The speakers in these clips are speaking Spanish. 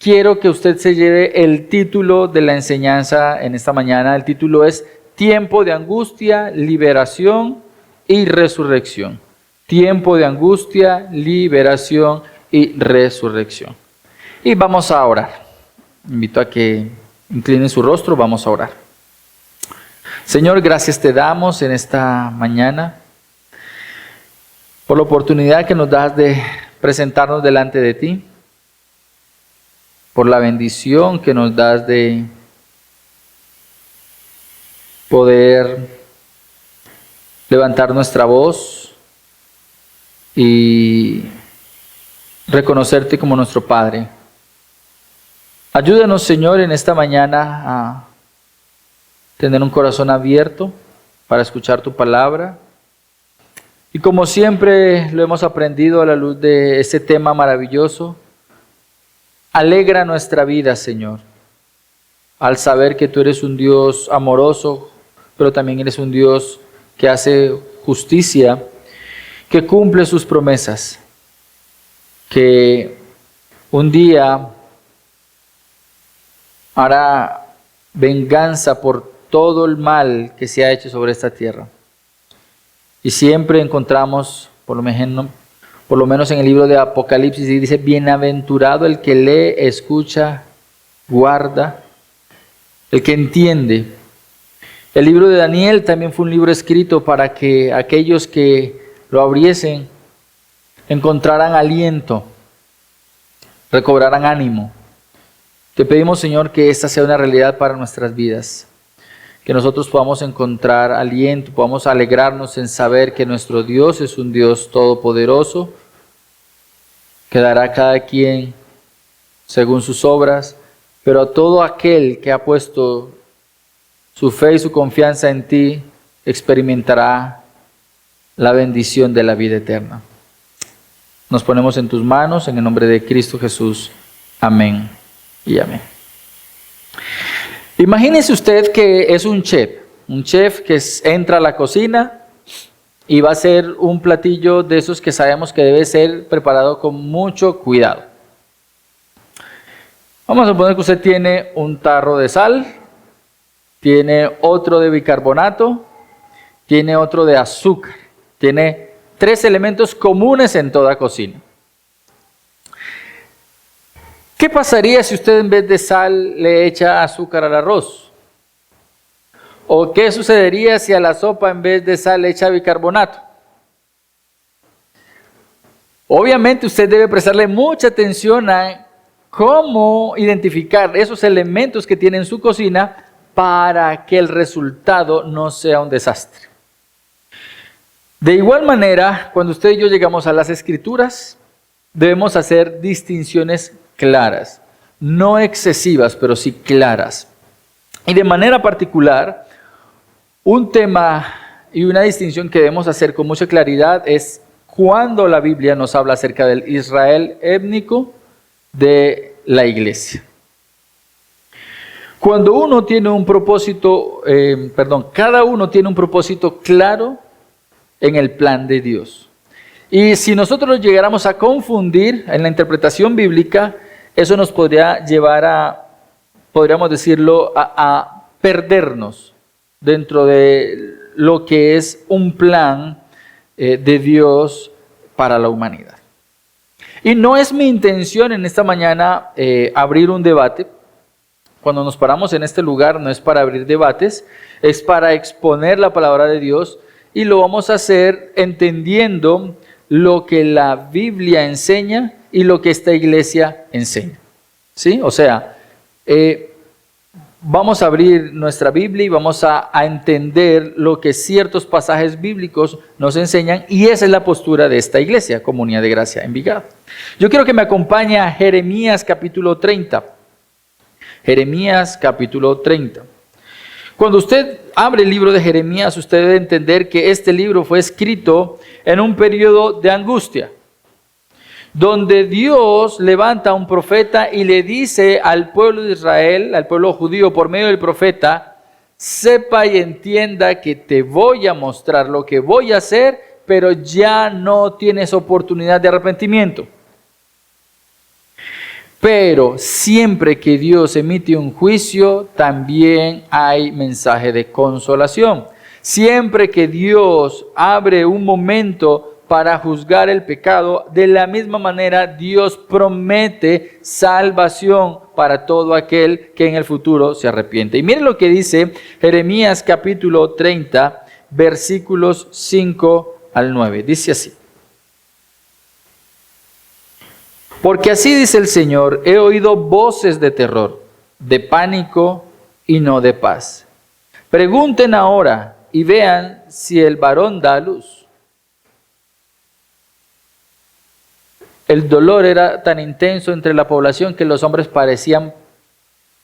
quiero que usted se lleve el título de la enseñanza en esta mañana. El título es Tiempo de angustia, liberación y resurrección. Tiempo de angustia, liberación y resurrección. Y vamos a orar. Invito a que incline su rostro, vamos a orar. Señor, gracias te damos en esta mañana por la oportunidad que nos das de presentarnos delante de ti, por la bendición que nos das de poder levantar nuestra voz y reconocerte como nuestro Padre. Ayúdanos, Señor, en esta mañana a tener un corazón abierto para escuchar tu palabra. Y como siempre lo hemos aprendido a la luz de este tema maravilloso, alegra nuestra vida, Señor, al saber que tú eres un Dios amoroso, pero también eres un Dios que hace justicia, que cumple sus promesas, que un día hará venganza por todo el mal que se ha hecho sobre esta tierra. Y siempre encontramos, por lo menos en el libro de Apocalipsis, dice, bienaventurado el que lee, escucha, guarda, el que entiende. El libro de Daniel también fue un libro escrito para que aquellos que lo abriesen encontraran aliento, recobraran ánimo. Te pedimos, Señor, que esta sea una realidad para nuestras vidas, que nosotros podamos encontrar aliento, podamos alegrarnos en saber que nuestro Dios es un Dios todopoderoso, que dará a cada quien según sus obras, pero a todo aquel que ha puesto su fe y su confianza en ti, experimentará la bendición de la vida eterna. Nos ponemos en tus manos, en el nombre de Cristo Jesús. Amén y amén. Imagínese usted que es un chef que entra a la cocina y va a hacer un platillo de esos que sabemos que debe ser preparado con mucho cuidado. Vamos a suponer que usted tiene un tarro de sal, tiene otro de bicarbonato, tiene otro de azúcar, tiene 3 elementos comunes en toda cocina. ¿Qué pasaría si usted en vez de sal le echa azúcar al arroz? ¿O qué sucedería si a la sopa en vez de sal le echa bicarbonato? Obviamente usted debe prestarle mucha atención a cómo identificar esos elementos que tiene en su cocina para que el resultado no sea un desastre. De igual manera, cuando usted y yo llegamos a las Escrituras, debemos hacer distinciones claras, no excesivas, pero sí claras. Y de manera particular, un tema y una distinción que debemos hacer con mucha claridad es cuando la Biblia nos habla acerca del Israel étnico de la iglesia. Cuando uno tiene un propósito, cada uno tiene un propósito claro en el plan de Dios. Y si nosotros llegáramos a confundir en la interpretación bíblica, eso nos podría llevar a, podríamos decirlo, a perdernos dentro de lo que es un plan de Dios para la humanidad. Y no es mi intención en esta mañana abrir un debate. Cuando nos paramos en este lugar no es para abrir debates, es para exponer la palabra de Dios y lo vamos a hacer entendiendo lo que la Biblia enseña y lo que esta iglesia enseña. ¿Sí? O sea, vamos a abrir nuestra Biblia y vamos a entender lo que ciertos pasajes bíblicos nos enseñan, y esa es la postura de esta iglesia, Comunidad de Gracia Envigado. Yo quiero que me acompañe a Jeremías capítulo 30. Jeremías capítulo 30. Cuando usted abre el libro de Jeremías, usted debe entender que este libro fue escrito en un periodo de angustia, donde Dios levanta a un profeta y le dice al pueblo de Israel, al pueblo judío, por medio del profeta: sepa y entienda que te voy a mostrar lo que voy a hacer, pero ya no tienes oportunidad de arrepentimiento. Pero siempre que Dios emite un juicio, también hay mensaje de consolación. Siempre que Dios abre un momento para juzgar el pecado, de la misma manera Dios promete salvación para todo aquel que en el futuro se arrepiente. Y miren lo que dice Jeremías capítulo 30, versículos 5 al 9. Dice así: porque así dice el Señor, he oído voces de terror, de pánico y no de paz. Pregunten ahora y vean si el varón da a luz. El dolor era tan intenso entre la población que los hombres parecían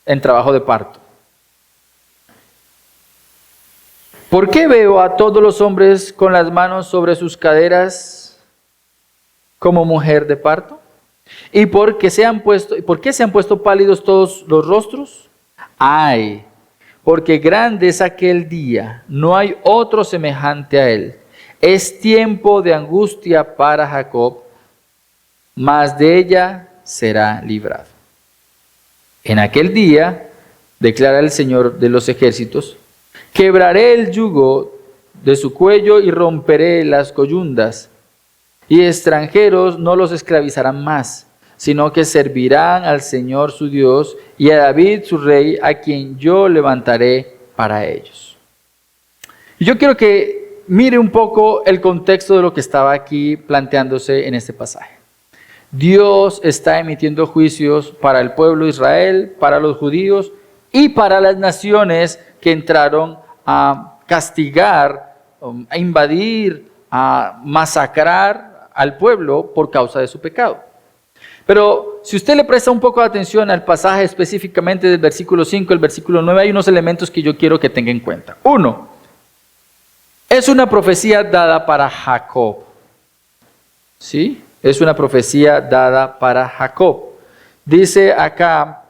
en trabajo de parto. ¿Por qué veo a todos los hombres con las manos sobre sus caderas como mujer de parto? ¿Y por qué se han puesto pálidos todos los rostros? ¡Ay! Porque grande es aquel día, no hay otro semejante a él. Es tiempo de angustia para Jacob, mas de ella será librado. En aquel día, declara el Señor de los ejércitos, quebraré el yugo de su cuello y romperé las coyundas, y extranjeros no los esclavizarán más, sino que servirán al Señor su Dios y a David su rey, a quien yo levantaré para ellos. Y yo quiero que mire un poco el contexto de lo que estaba aquí planteándose en este pasaje. Dios está emitiendo juicios para el pueblo de Israel, para los judíos y para las naciones que entraron a castigar, a invadir, a masacrar al pueblo por causa de su pecado. Pero si usted le presta un poco de atención al pasaje específicamente del versículo 5 al versículo 9, hay unos elementos que yo quiero que tenga en cuenta. Uno, es una profecía dada para Jacob. ¿Sí? Es una profecía dada para Jacob. Dice acá,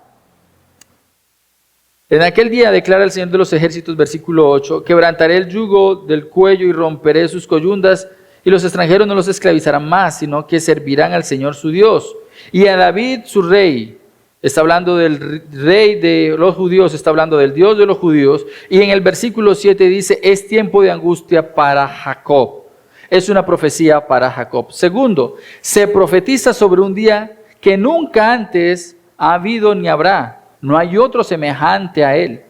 en aquel día declara el Señor de los ejércitos, versículo 8, quebrantaré el yugo del cuello y romperé sus coyundas, y los extranjeros no los esclavizarán más, sino que servirán al Señor su Dios. Y a David su rey, está hablando del rey de los judíos, está hablando del Dios de los judíos. Y en el versículo 7 dice, es tiempo de angustia para Jacob. Es una profecía para Jacob. Segundo, se profetiza sobre un día que nunca antes ha habido ni habrá. No hay otro semejante a él.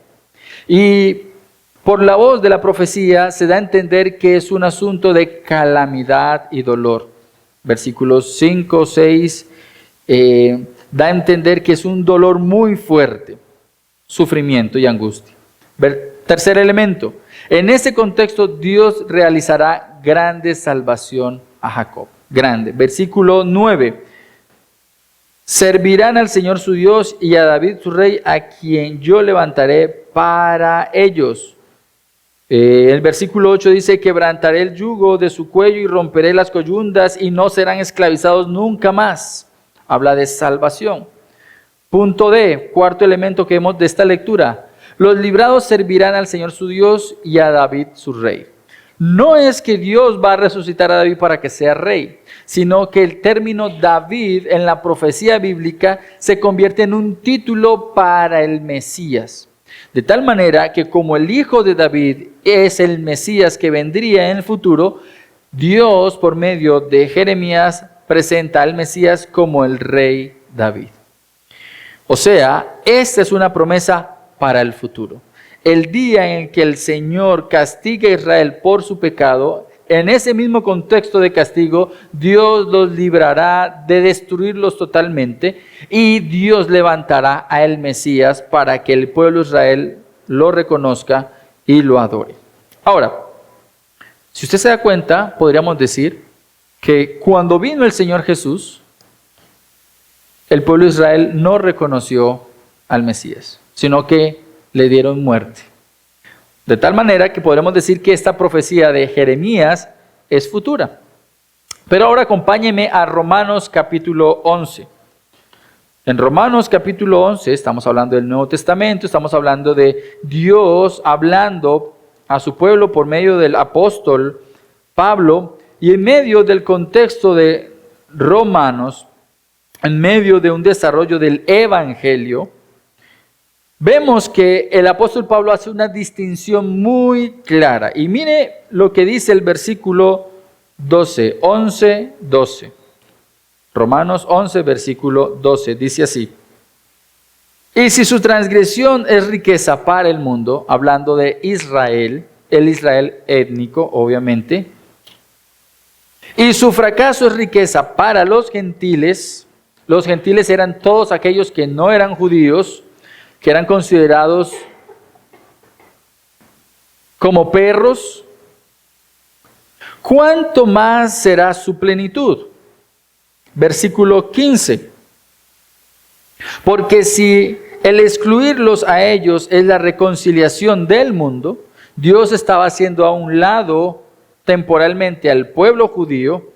Y por la voz de la profecía se da a entender que es un asunto de calamidad y dolor. Versículos 5, 6, da a entender que es un dolor muy fuerte, sufrimiento y angustia. Tercer elemento, en ese contexto Dios realizará grande salvación a Jacob. Grande. Versículo 9. Servirán al Señor su Dios y a David su rey, a quien yo levantaré para ellos. El versículo 8 dice, quebrantaré el yugo de su cuello y romperé las coyundas y no serán esclavizados nunca más. Habla de salvación. Punto D, cuarto elemento que vemos de esta lectura. Los librados servirán al Señor su Dios y a David su rey. No es que Dios va a resucitar a David para que sea rey, sino que el término David en la profecía bíblica se convierte en un título para el Mesías. De tal manera que como el hijo de David es el Mesías que vendría en el futuro, Dios por medio de Jeremías presenta al Mesías como el rey David. O sea, esta es una promesa para el futuro. El día en que el Señor castiga a Israel por su pecado, en ese mismo contexto de castigo, Dios los librará de destruirlos totalmente y Dios levantará a el Mesías para que el pueblo de Israel lo reconozca y lo adore. Ahora, si usted se da cuenta, podríamos decir que cuando vino el Señor Jesús, el pueblo de Israel no reconoció al Mesías, sino que le dieron muerte. De tal manera que podremos decir que esta profecía de Jeremías es futura. Pero ahora acompáñeme a Romanos capítulo 11. En Romanos capítulo 11 estamos hablando del Nuevo Testamento, estamos hablando de Dios hablando a su pueblo por medio del apóstol Pablo, y en medio del contexto de Romanos en medio de un desarrollo del Evangelio, vemos que el apóstol Pablo hace una distinción muy clara. Y mire lo que dice el versículo 12, 11, 12. Romanos 11, versículo 12, dice así. Y si su transgresión es riqueza para el mundo, hablando de Israel, el Israel étnico, obviamente, y su fracaso es riqueza para los gentiles eran todos aquellos que no eran judíos, que eran considerados como perros, ¿cuánto más será su plenitud? Versículo 15. Porque si el excluirlos a ellos es la reconciliación del mundo, Dios estaba haciendo a un lado temporalmente al pueblo judío,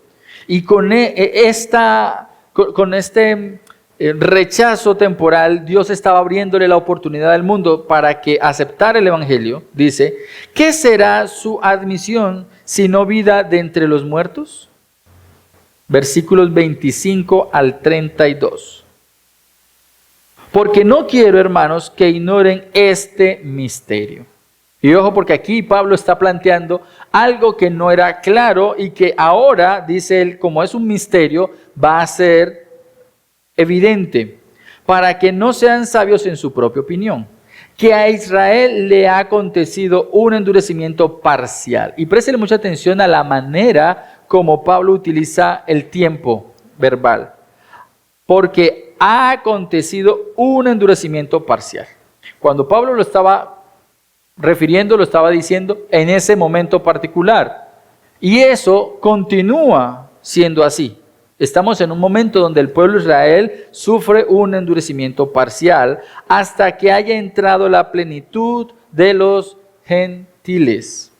y con este rechazo temporal, Dios estaba abriéndole la oportunidad al mundo para que aceptara el Evangelio. Dice, ¿qué será su admisión sino vida de entre los muertos? Versículos 25 al 32. Porque no quiero, hermanos, que ignoren este misterio. Y ojo, porque aquí Pablo está planteando algo que no era claro y que ahora, dice él, como es un misterio, va a ser evidente, para que no sean sabios en su propia opinión, que a Israel le ha acontecido un endurecimiento parcial. Y préstele mucha atención a la manera como Pablo utiliza el tiempo verbal, porque ha acontecido un endurecimiento parcial. Cuando Pablo lo estaba refiriendo, lo estaba diciendo en ese momento particular, y eso continúa siendo así. Estamos en un momento donde el pueblo de Israel sufre un endurecimiento parcial hasta que haya entrado la plenitud de los gentiles.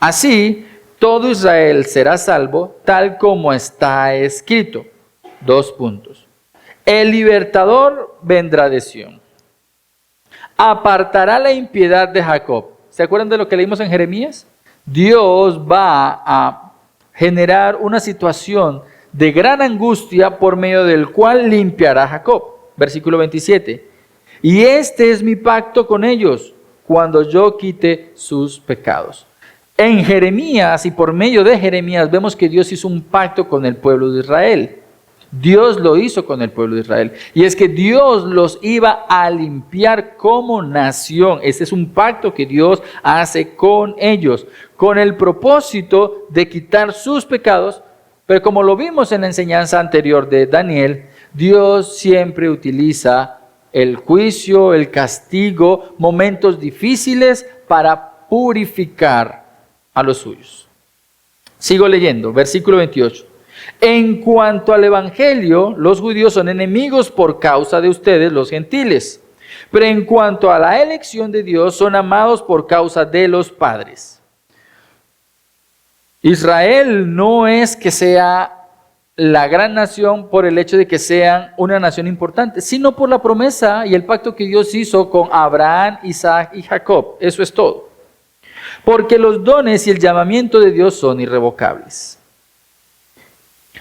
Así, todo Israel será salvo, tal como está escrito. 2 puntos. El libertador vendrá de Sión. Apartará la impiedad de Jacob. ¿Se acuerdan de lo que leímos en Jeremías? Dios va a generar una situación de gran angustia por medio del cual limpiará a Jacob. Versículo 27. Y este es mi pacto con ellos, cuando yo quite sus pecados. En Jeremías y por medio de Jeremías vemos que Dios hizo un pacto con el pueblo de Israel. Dios lo hizo con el pueblo de Israel. Y es que Dios los iba a limpiar como nación. Este es un pacto que Dios hace con ellos, con el propósito de quitar sus pecados. Pero como lo vimos en la enseñanza anterior de Daniel, Dios siempre utiliza el juicio, el castigo, momentos difíciles para purificar a los suyos. Sigo leyendo, versículo 28. En cuanto al Evangelio, los judíos son enemigos por causa de ustedes, los gentiles. Pero en cuanto a la elección de Dios, son amados por causa de los padres. Israel no es que sea la gran nación por el hecho de que sean una nación importante, sino por la promesa y el pacto que Dios hizo con Abraham, Isaac y Jacob. Eso es todo. Porque los dones y el llamamiento de Dios son irrevocables.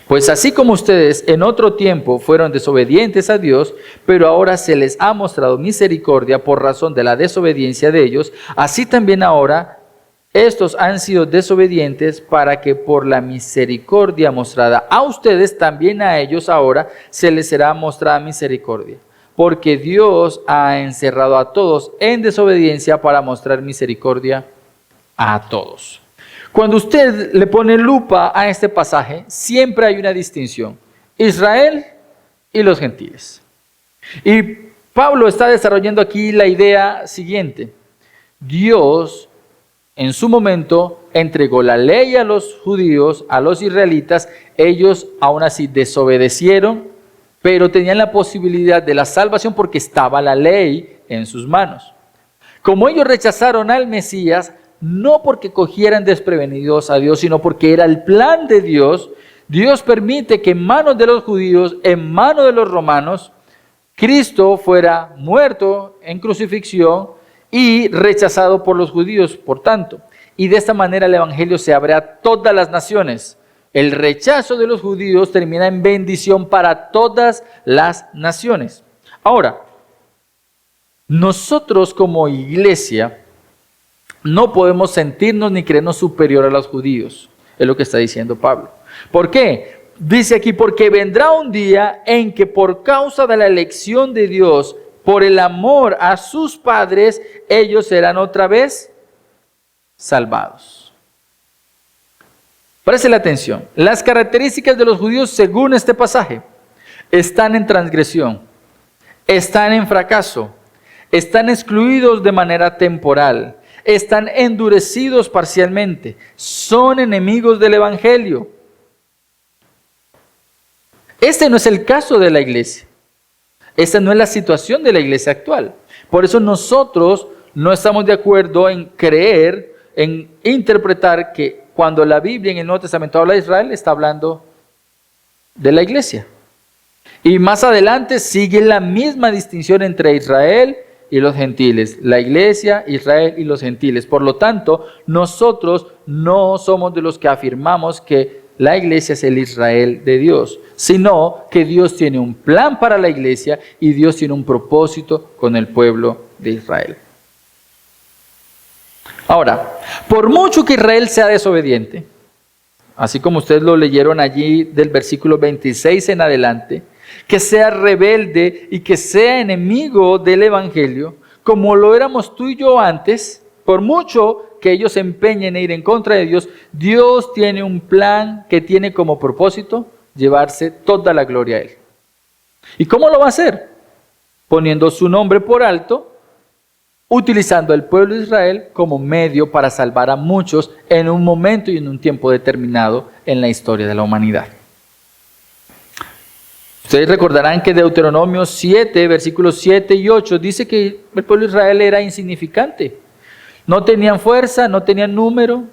Pues así como ustedes en otro tiempo fueron desobedientes a Dios, pero ahora se les ha mostrado misericordia por razón de la desobediencia de ellos, así también ahora estos han sido desobedientes para que por la misericordia mostrada a ustedes, también a ellos ahora se les será mostrada misericordia. Porque Dios ha encerrado a todos en desobediencia para mostrar misericordia a todos. Cuando usted le pone lupa a este pasaje, siempre hay una distinción: Israel y los gentiles. Y Pablo está desarrollando aquí la idea siguiente: Dios en su momento entregó la ley a los judíos, a los israelitas. Ellos aún así desobedecieron, pero tenían la posibilidad de la salvación porque estaba la ley en sus manos. Como ellos rechazaron al Mesías, no porque cogieran desprevenidos a Dios, sino porque era el plan de Dios, Dios permite que en manos de los judíos, en manos de los romanos, Cristo fuera muerto en crucifixión y rechazado por los judíos, por tanto. Y de esta manera el Evangelio se abre a todas las naciones. El rechazo de los judíos termina en bendición para todas las naciones. Ahora, nosotros como iglesia no podemos sentirnos ni creernos superior a los judíos, es lo que está diciendo Pablo. ¿Por qué? Dice aquí, porque vendrá un día en que por causa de la elección de Dios, por el amor a sus padres, ellos serán otra vez salvados. Preste la atención. Las características de los judíos según este pasaje están en transgresión, están en fracaso, están excluidos de manera temporal, están endurecidos parcialmente, son enemigos del evangelio. Este no es el caso de la iglesia. Esta no es la situación de la iglesia actual. Por eso nosotros no estamos de acuerdo en creer, en interpretar que cuando la Biblia en el Nuevo Testamento habla de Israel, está hablando de la iglesia. Y más adelante sigue la misma distinción entre Israel y los gentiles. La iglesia, Israel y los gentiles. Por lo tanto, nosotros no somos de los que afirmamos que la iglesia es el Israel de Dios, sino que Dios tiene un plan para la iglesia y Dios tiene un propósito con el pueblo de Israel. Ahora, por mucho que Israel sea desobediente, así como ustedes lo leyeron allí del versículo 26 en adelante, que sea rebelde y que sea enemigo del evangelio, como lo éramos tú y yo antes, por mucho que ellos se empeñen en ir en contra de Dios, Dios tiene un plan que tiene como propósito llevarse toda la gloria a Él. ¿Y cómo lo va a hacer? Poniendo su nombre por alto, utilizando al pueblo de Israel como medio para salvar a muchos en un momento y en un tiempo determinado en la historia de la humanidad. Ustedes recordarán que Deuteronomio 7, versículos 7 y 8, dice que el pueblo de Israel era insignificante. No tenían fuerza, no tenían número.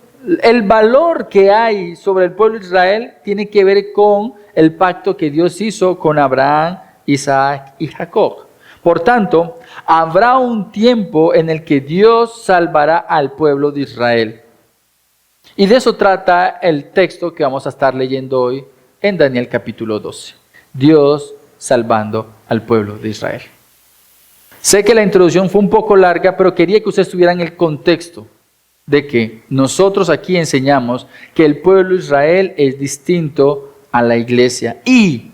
El valor que hay sobre el pueblo de Israel tiene que ver con el pacto que Dios hizo con Abraham, Isaac y Jacob. Por tanto, habrá un tiempo en el que Dios salvará al pueblo de Israel. Y de eso trata el texto que vamos a estar leyendo hoy en Daniel capítulo 12. Dios salvando al pueblo de Israel. Sé que la introducción fue un poco larga, pero quería que ustedes tuvieran el contexto de que nosotros aquí enseñamos que el pueblo de Israel es distinto a la iglesia y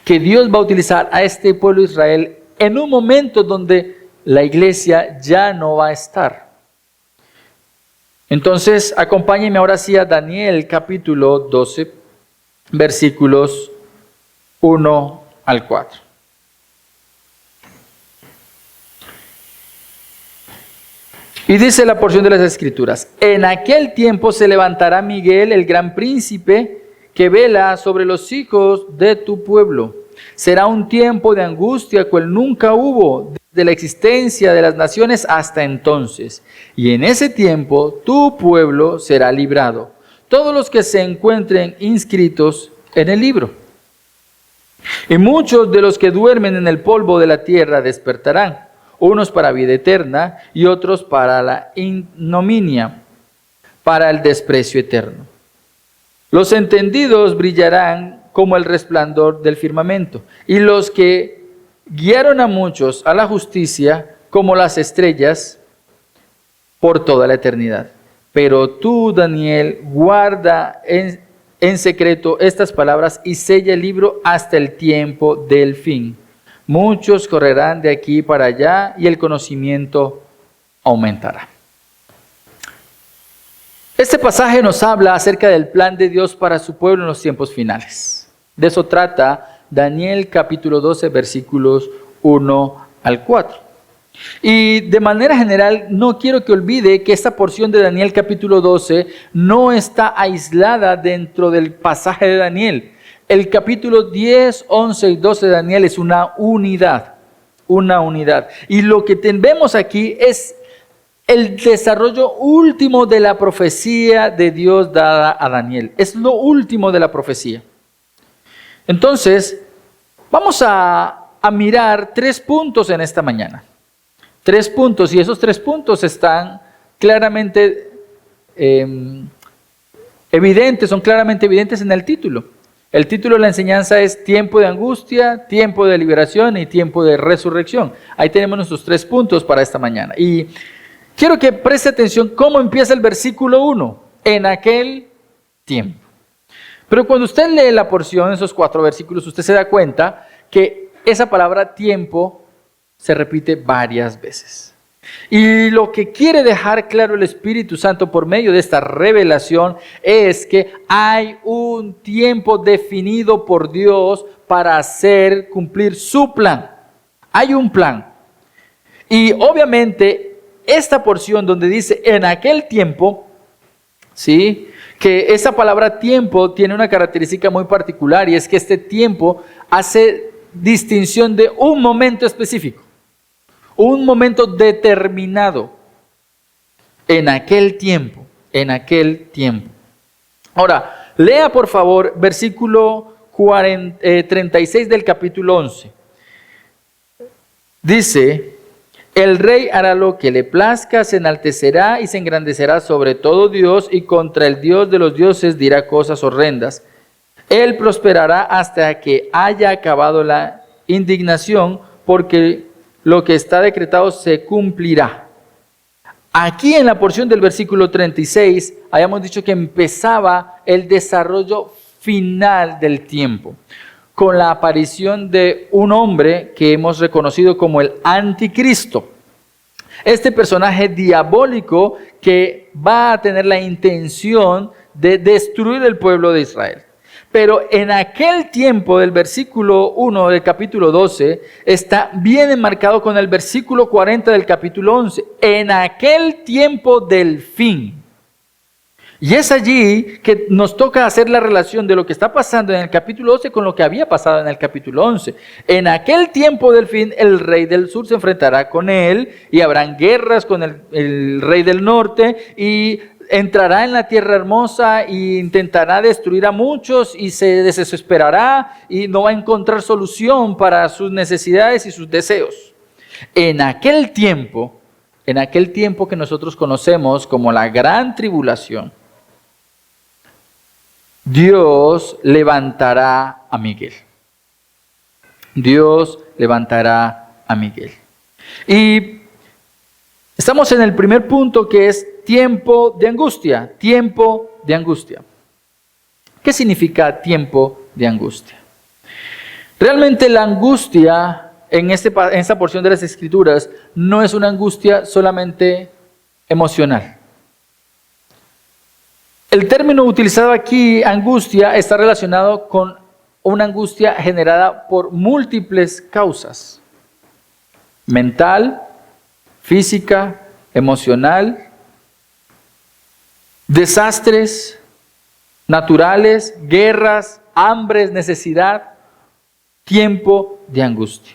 que Dios va a utilizar a este pueblo de Israel en un momento donde la iglesia ya no va a estar. Entonces, acompáñenme ahora sí a Daniel capítulo 12, versículos 1 al 4. Y dice la porción de las Escrituras: en aquel tiempo se levantará Miguel, el gran príncipe, que vela sobre los hijos de tu pueblo. Será un tiempo de angustia cual nunca hubo desde la existencia de las naciones hasta entonces. Y en ese tiempo tu pueblo será librado, todos los que se encuentren inscritos en el libro. Y muchos de los que duermen en el polvo de la tierra despertarán, unos para vida eterna y otros para la ignominia, para el desprecio eterno. Los entendidos brillarán como el resplandor del firmamento, y los que guiaron a muchos a la justicia como las estrellas por toda la eternidad. Pero tú, Daniel, guarda en secreto estas palabras y sella el libro hasta el tiempo del fin. Muchos correrán de aquí para allá y el conocimiento aumentará. Este pasaje nos habla acerca del plan de Dios para su pueblo en los tiempos finales. De eso trata Daniel capítulo 12, versículos 1 al 4. Y de manera general, no quiero que olvide que esta porción de Daniel capítulo 12 no está aislada dentro del pasaje de Daniel. El capítulo 10, 11 y 12 de Daniel es una unidad. Y lo que vemos aquí es el desarrollo último de la profecía de Dios dada a Daniel. Es lo último de la profecía. Entonces, vamos a mirar 3 puntos en esta mañana. 3 puntos, y esos 3 puntos están claramente evidentes, son claramente evidentes en el título. El título de la enseñanza es tiempo de angustia, tiempo de liberación y tiempo de resurrección. Ahí tenemos nuestros 3 puntos para esta mañana. Y quiero que preste atención cómo empieza el versículo 1, en aquel tiempo. Pero cuando usted lee la porción, esos 4 versículos, usted se da cuenta que esa palabra tiempo se repite varias veces. Y lo que quiere dejar claro el Espíritu Santo por medio de esta revelación es que hay un tiempo definido por Dios para hacer cumplir su plan. Hay un plan. Y obviamente esta porción donde dice en aquel tiempo, ¿sí?, que esa palabra tiempo tiene una característica muy particular, y es que este tiempo hace distinción de un momento específico, un momento determinado, en aquel tiempo, en aquel tiempo. Ahora, lea por favor versículo 36 del capítulo 11. Dice: el rey hará lo que le plazca, se enaltecerá y se engrandecerá sobre todo Dios, y contra el Dios de los dioses dirá cosas horrendas. Él prosperará hasta que haya acabado la indignación, porque lo que está decretado se cumplirá. Aquí en la porción del versículo 36, habíamos dicho que empezaba el desarrollo final del tiempo, con la aparición de un hombre que hemos reconocido como el anticristo. Este personaje diabólico que va a tener la intención de destruir el pueblo de Israel. Pero en aquel tiempo del versículo 1 del capítulo 12 está bien enmarcado con el versículo 40 del capítulo 11. En aquel tiempo del fin. Y es allí que nos toca hacer la relación de lo que está pasando en el capítulo 12 con lo que había pasado en el capítulo 11. En aquel tiempo del fin, el rey del sur se enfrentará con él, y habrán guerras con el rey del norte, y entrará en la tierra hermosa e intentará destruir a muchos, y se desesperará y no va a encontrar solución para sus necesidades y sus deseos. En aquel tiempo que nosotros conocemos como la gran tribulación, Dios levantará a Miguel. Dios levantará a Miguel. Y estamos en el primer punto, que es tiempo de angustia. Tiempo de angustia. ¿Qué significa tiempo de angustia? Realmente la angustia en esta porción de las Escrituras no es una angustia solamente emocional. El término utilizado aquí, angustia, está relacionado con una angustia generada por múltiples causas: mental, física, emocional, desastres naturales, guerras, hambres, necesidad, tiempo de angustia.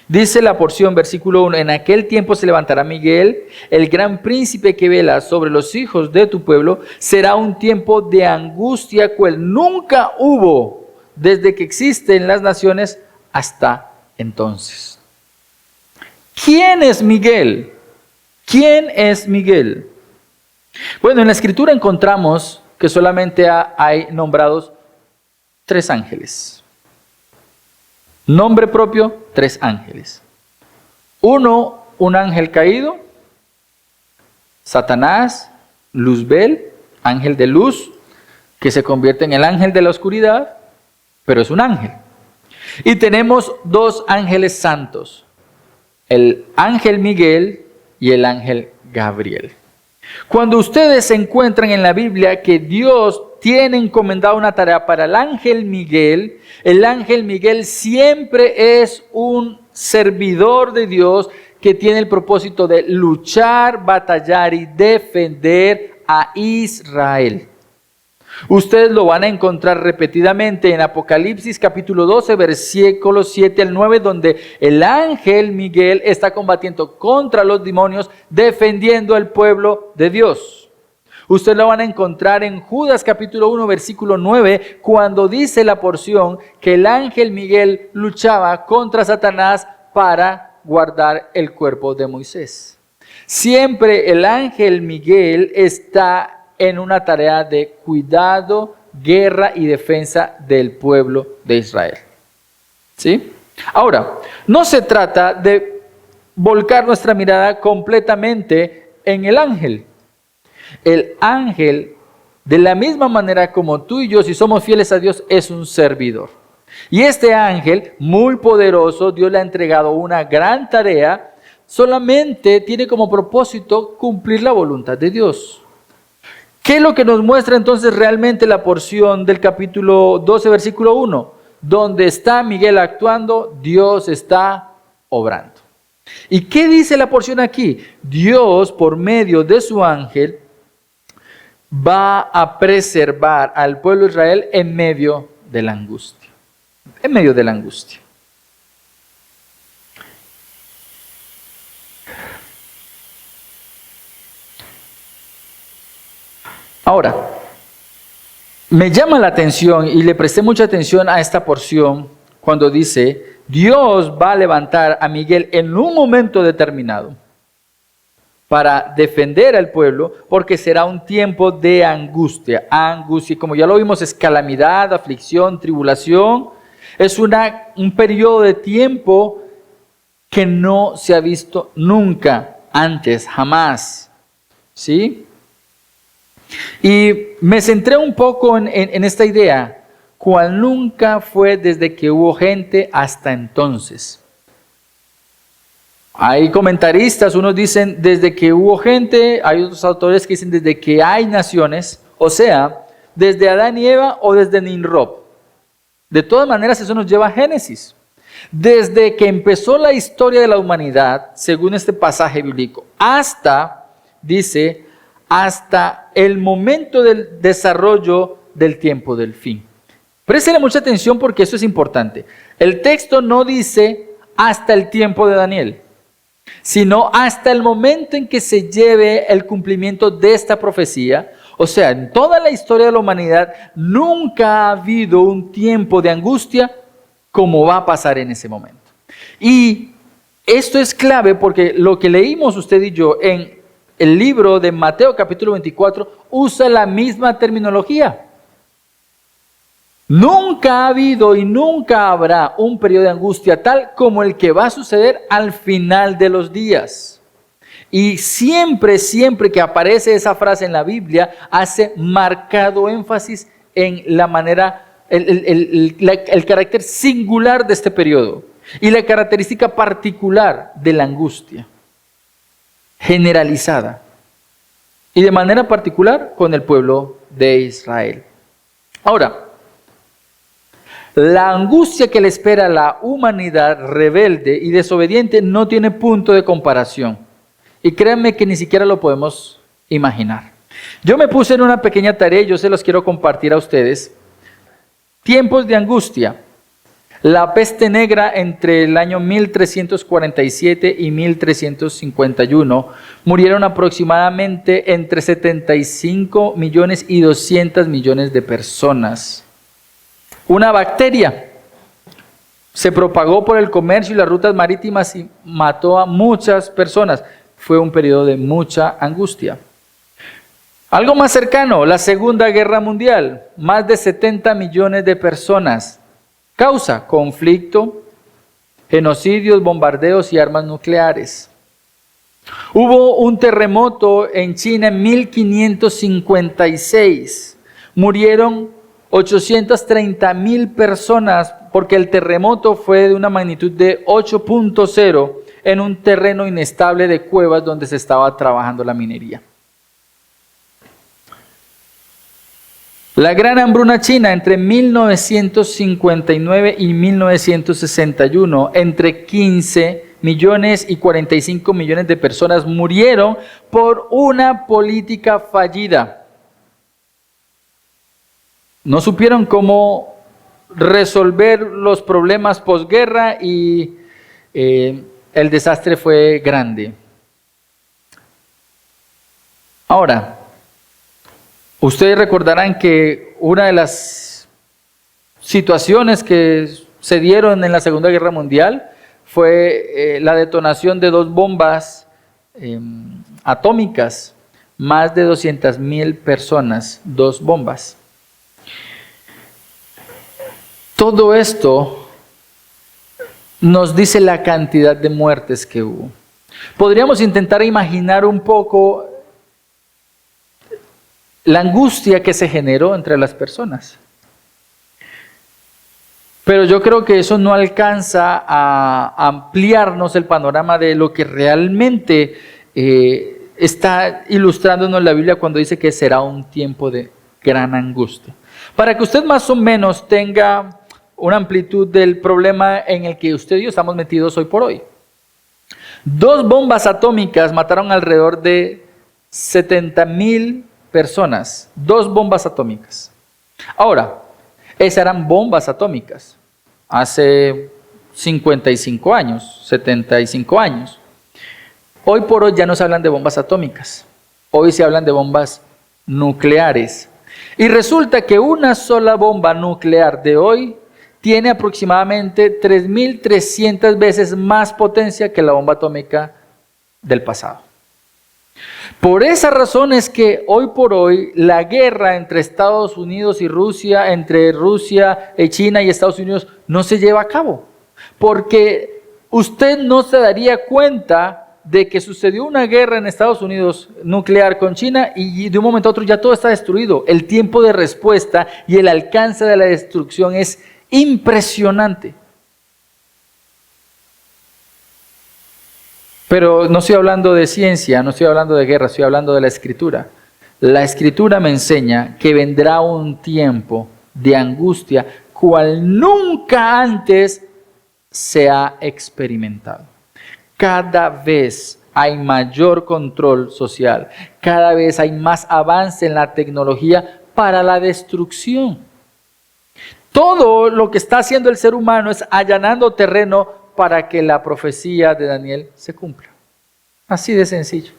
Dice la porción, versículo 1, en aquel tiempo se levantará Miguel, el gran príncipe que vela sobre los hijos de tu pueblo. Será un tiempo de angustia cual nunca hubo desde que existen las naciones hasta entonces. ¿Quién es Miguel? ¿Quién es Miguel? Bueno, en la Escritura encontramos que solamente hay nombrados 3 ángeles. Nombre propio, 3 ángeles. Uno, un ángel caído, Satanás, Luzbel, ángel de luz, que se convierte en el ángel de la oscuridad, pero es un ángel. Y tenemos 2 ángeles santos, el ángel Miguel y el ángel Gabriel. Cuando ustedes se encuentran en la Biblia que Dios tiene encomendado una tarea para el ángel Miguel siempre es un servidor de Dios que tiene el propósito de luchar, batallar y defender a Israel. Ustedes lo van a encontrar repetidamente en Apocalipsis capítulo 12, versículos 7 al 9, donde el ángel Miguel está combatiendo contra los demonios, defendiendo al pueblo de Dios. Ustedes lo van a encontrar en Judas capítulo 1, versículo 9, cuando dice la porción que el ángel Miguel luchaba contra Satanás para guardar el cuerpo de Moisés. Siempre el ángel Miguel está en una tarea de cuidado, guerra y defensa del pueblo de Israel. ¿Sí? Ahora, no se trata de volcar nuestra mirada completamente en el ángel. El ángel, de la misma manera como tú y yo, si somos fieles a Dios, es un servidor. Y este ángel, muy poderoso, Dios le ha entregado una gran tarea, solamente tiene como propósito cumplir la voluntad de Dios. ¿Qué es lo que nos muestra entonces realmente la porción del capítulo 12, versículo 1? Donde está Miguel actuando, Dios está obrando. ¿Y qué dice la porción aquí? Dios, por medio de su ángel, va a preservar al pueblo de Israel en medio de la angustia. En medio de la angustia. Ahora, me llama la atención y le presté mucha atención a esta porción cuando dice, Dios va a levantar a Miguel en un momento determinado para defender al pueblo, porque será un tiempo de angustia. Angustia, como ya lo vimos, es calamidad, aflicción, tribulación. Es un periodo de tiempo que no se ha visto nunca antes, jamás. ¿Sí? Y me centré un poco en esta idea, cual nunca fue desde que hubo gente hasta entonces. Hay comentaristas, unos dicen desde que hubo gente, hay otros autores que dicen desde que hay naciones, o sea, desde Adán y Eva o desde Nimrod. De todas maneras, eso nos lleva a Génesis. Desde que empezó la historia de la humanidad, según este pasaje bíblico, hasta, dice, hasta el momento del desarrollo del tiempo del fin. Préstele mucha atención porque eso es importante. El texto no dice hasta el tiempo de Daniel, sino hasta el momento en que se lleve el cumplimiento de esta profecía. O sea, en toda la historia de la humanidad nunca ha habido un tiempo de angustia como va a pasar en ese momento. Y esto es clave porque lo que leímos usted y yo en el libro de Mateo capítulo 24 usa la misma terminología. Nunca ha habido y nunca habrá un periodo de angustia tal como el que va a suceder al final de los días. Y siempre que aparece esa frase en la Biblia, hace marcado énfasis en la manera, el carácter singular de este periodo y la característica particular de la angustia, generalizada y de manera particular con el pueblo de Israel. Ahora, la angustia que le espera a la humanidad rebelde y desobediente no tiene punto de comparación. Y créanme que ni siquiera lo podemos imaginar. Yo me puse en una pequeña tarea y yo se los quiero compartir a ustedes. Tiempos de angustia. La peste negra entre el año 1347 y 1351 murieron aproximadamente entre 75 millones y 200 millones de personas. Una bacteria se propagó por el comercio y las rutas marítimas y mató a muchas personas. Fue un periodo de mucha angustia. Algo más cercano, la Segunda Guerra Mundial, más de 70 millones de personas. Causa: conflicto, genocidios, bombardeos y armas nucleares. Hubo un terremoto en China en 1556. Murieron 830,000 personas porque el terremoto fue de una magnitud de 8.0 en un terreno inestable de cuevas donde se estaba trabajando la minería. La gran hambruna china entre 1959 y 1961, entre 15 millones y 45 millones de personas murieron por una política fallida. No supieron cómo resolver los problemas posguerra y el desastre fue grande. Ahora, ustedes recordarán que una de las situaciones que se dieron en la Segunda Guerra Mundial fue la detonación de 2 bombas atómicas. más de 200,000 personas, 2 bombas. Todo esto nos dice la cantidad de muertes que hubo. Podríamos intentar imaginar un poco la angustia que se generó entre las personas. Pero yo creo que eso no alcanza a ampliarnos el panorama de lo que realmente está ilustrándonos la Biblia cuando dice que será un tiempo de gran angustia. Para que usted más o menos tenga una amplitud del problema en el que usted y yo estamos metidos hoy por hoy. 2 bombas atómicas mataron alrededor de 70,000 personas. 2 bombas atómicas. Ahora, esas eran bombas atómicas hace 55 años, 75 años. Hoy por hoy ya no se hablan de bombas atómicas. Hoy se hablan de bombas nucleares. Y resulta que una sola bomba nuclear de hoy tiene aproximadamente 3,300 veces más potencia que la bomba atómica del pasado. Por esa razón es que hoy por hoy la guerra entre Estados Unidos y Rusia, entre Rusia, China y Estados Unidos no se lleva a cabo. Porque usted no se daría cuenta de que sucedió una guerra en Estados Unidos nuclear con China y de un momento a otro ya todo está destruido. El tiempo de respuesta y el alcance de la destrucción es impresionante. Pero no estoy hablando de ciencia, no estoy hablando de guerra, estoy hablando de la Escritura. La Escritura me enseña que vendrá un tiempo de angustia cual nunca antes se ha experimentado. Cada vez hay mayor control social, cada vez hay más avance en la tecnología para la destrucción. Todo lo que está haciendo el ser humano es allanando terreno para que la profecía de Daniel se cumpla. Así de sencillo.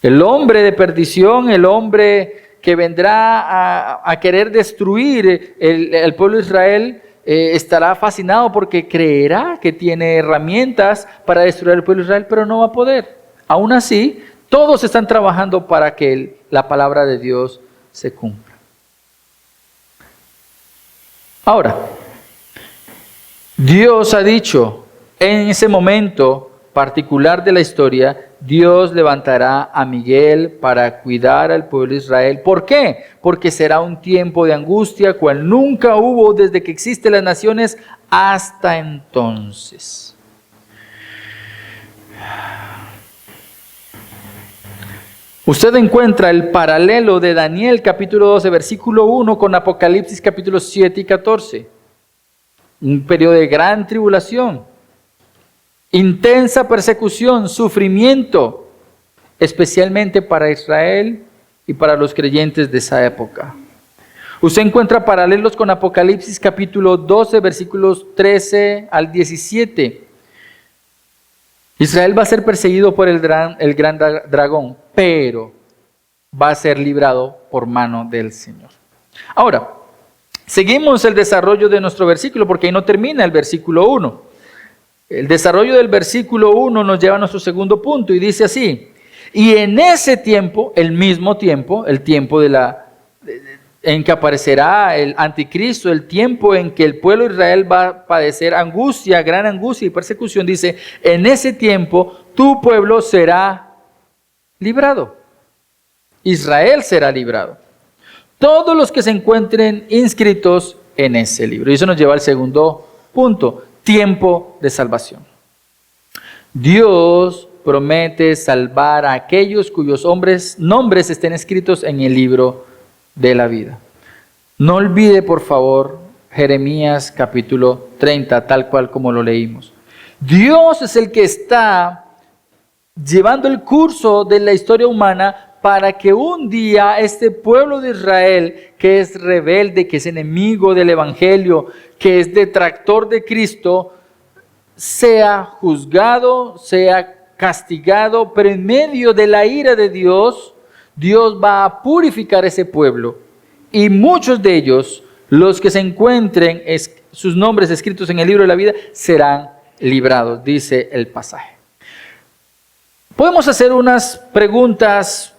El hombre de perdición, el hombre que vendrá a querer destruir el pueblo de Israel, estará fascinado porque creerá que tiene herramientas para destruir el pueblo de Israel, pero no va a poder. Aún así, todos están trabajando para que la palabra de Dios se cumpla. Ahora, Dios ha dicho, en ese momento particular de la historia, Dios levantará a Miguel para cuidar al pueblo de Israel. ¿Por qué? Porque será un tiempo de angustia cual nunca hubo desde que existen las naciones hasta entonces. Usted encuentra el paralelo de Daniel capítulo 12, versículo 1 con Apocalipsis capítulo 7 y 14. Un periodo de gran tribulación, intensa persecución, sufrimiento, especialmente para Israel y para los creyentes de esa época. Usted encuentra paralelos con Apocalipsis capítulo 12, versículos 13 al 17. Israel va a ser perseguido por el gran dragón, pero va a ser librado por mano del Señor. Ahora, seguimos el desarrollo de nuestro versículo porque ahí no termina el versículo 1. El desarrollo del versículo 1 nos lleva a nuestro segundo punto y dice así: y en ese tiempo, el mismo tiempo, el tiempo en que aparecerá el anticristo, el tiempo en que el pueblo de Israel va a padecer angustia, gran angustia y persecución, dice, en ese tiempo tu pueblo será librado. Israel será librado. Todos los que se encuentren inscritos en ese libro. Y eso nos lleva al segundo punto, tiempo de salvación. Dios promete salvar a aquellos cuyos nombres estén escritos en el libro de la vida. No olvide, por favor, Jeremías capítulo 30, tal cual como lo leímos. Dios es el que está llevando el curso de la historia humana para que un día este pueblo de Israel, que es rebelde, que es enemigo del Evangelio, que es detractor de Cristo, sea juzgado, sea castigado, pero en medio de la ira de Dios, Dios va a purificar ese pueblo. Y muchos de ellos, los que se encuentren sus nombres escritos en el libro de la vida, serán librados, dice el pasaje. Podemos hacer unas preguntas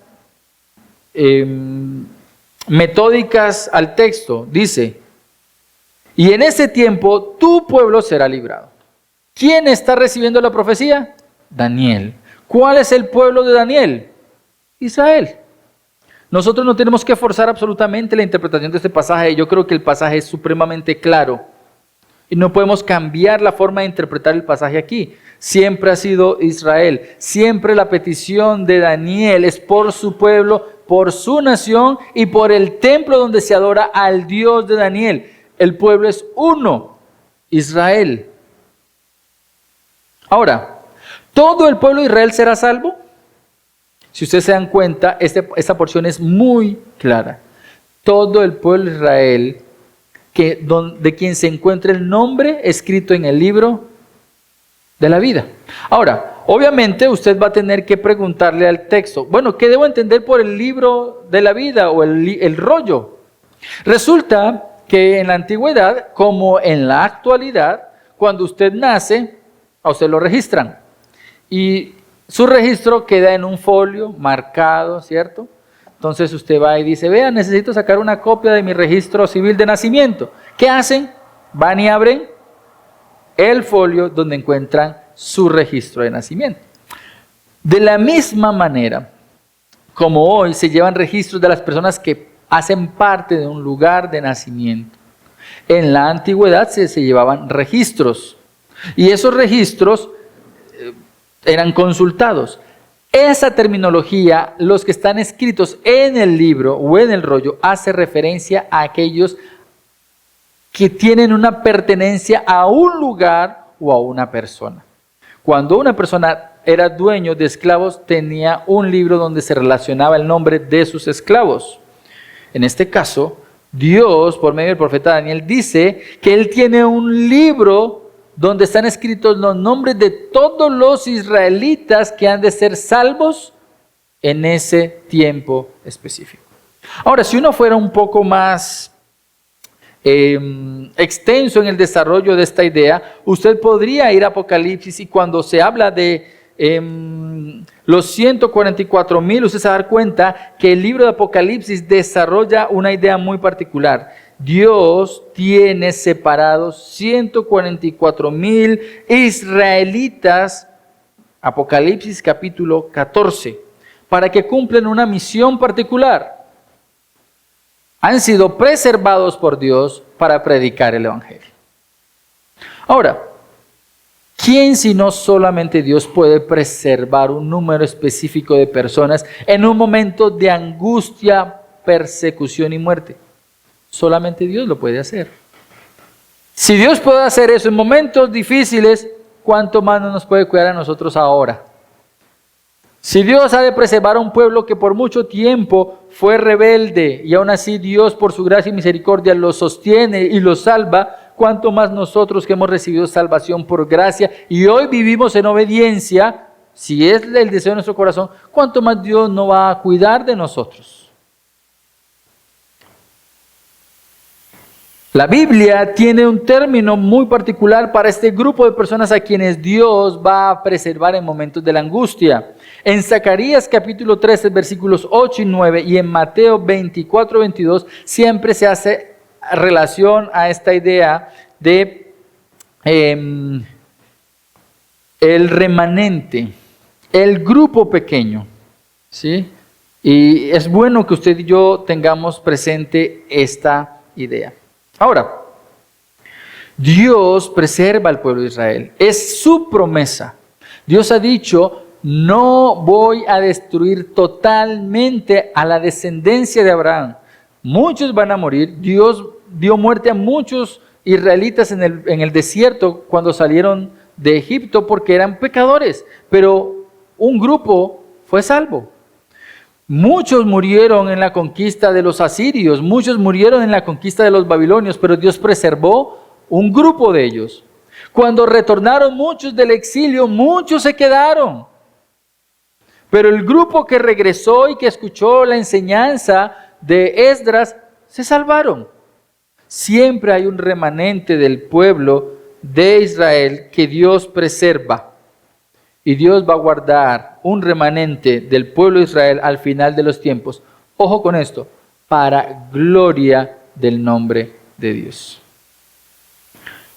metódicas al texto. Dice, y en ese tiempo tu pueblo será librado. ¿Quién está recibiendo la profecía? Daniel. ¿Cuál es el pueblo de Daniel? Israel. Nosotros no tenemos que forzar absolutamente la interpretación de este pasaje. Yo creo que el pasaje es supremamente claro. Y no podemos cambiar la forma de interpretar el pasaje aquí. Siempre ha sido Israel. Siempre la petición de Daniel es por su pueblo, por su nación y por el templo donde se adora al Dios de Daniel. El pueblo es uno, Israel. Ahora, ¿todo el pueblo de Israel será salvo? Si ustedes se dan cuenta, esta porción es muy clara. Todo el pueblo de Israel, de quien se encuentra el nombre escrito en el libro de la vida. Ahora, obviamente usted va a tener que preguntarle al texto, bueno, ¿qué debo entender por el libro de la vida o el rollo? Resulta que en la antigüedad, como en la actualidad, cuando usted nace, a usted lo registran. Y su registro queda en un folio marcado, ¿cierto? Entonces usted va y dice, vea, necesito sacar una copia de mi registro civil de nacimiento. ¿Qué hacen? Van y abren el folio donde encuentran su registro de nacimiento. De la misma manera, como hoy se llevan registros de las personas que hacen parte de un lugar de nacimiento, en la antigüedad se llevaban registros. Y esos registros eran consultados. Esa terminología, los que están escritos en el libro o en el rollo, hace referencia a aquellos que tienen una pertenencia a un lugar o a una persona. Cuando una persona era dueño de esclavos, tenía un libro donde se relacionaba el nombre de sus esclavos. En este caso, Dios, por medio del profeta Daniel, dice que Él tiene un libro donde están escritos los nombres de todos los israelitas que han de ser salvos en ese tiempo específico. Ahora, si uno fuera un poco más extenso en el desarrollo de esta idea, usted podría ir a Apocalipsis y cuando se habla de los 144,000, usted se va a dar cuenta que el libro de Apocalipsis desarrolla una idea muy particular. Dios tiene separados 144,000 israelitas, Apocalipsis capítulo 14, para que cumplan una misión particular. Han sido preservados por Dios para predicar el Evangelio. Ahora, ¿quién sino solamente Dios puede preservar un número específico de personas en un momento de angustia, persecución y muerte? Solamente Dios lo puede hacer. Si Dios puede hacer eso en momentos difíciles, ¿cuánto más no nos puede cuidar a nosotros ahora? Si Dios ha de preservar a un pueblo que por mucho tiempo fue rebelde y aún así Dios por su gracia y misericordia lo sostiene y lo salva, ¿cuánto más nosotros que hemos recibido salvación por gracia y hoy vivimos en obediencia, si es el deseo de nuestro corazón, cuánto más Dios no va a cuidar de nosotros? La Biblia tiene un término muy particular para este grupo de personas a quienes Dios va a preservar en momentos de la angustia. En Zacarías capítulo 13, versículos 8 y 9 y en Mateo 24, 22 siempre se hace relación a esta idea de el remanente, el grupo pequeño, ¿sí? Y es bueno que usted y yo tengamos presente esta idea. Ahora, Dios preserva al pueblo de Israel. Es su promesa. Dios ha dicho, no voy a destruir totalmente a la descendencia de Abraham. Muchos van a morir. Dios dio muerte a muchos israelitas en el desierto cuando salieron de Egipto porque eran pecadores. Pero un grupo fue salvo. Muchos murieron en la conquista de los asirios, muchos murieron en la conquista de los babilonios, pero Dios preservó un grupo de ellos. Cuando retornaron muchos del exilio, muchos se quedaron. Pero el grupo que regresó y que escuchó la enseñanza de Esdras, se salvaron. Siempre hay un remanente del pueblo de Israel que Dios preserva. Y Dios va a guardar un remanente del pueblo de Israel al final de los tiempos Ojo con esto, para gloria del nombre de Dios.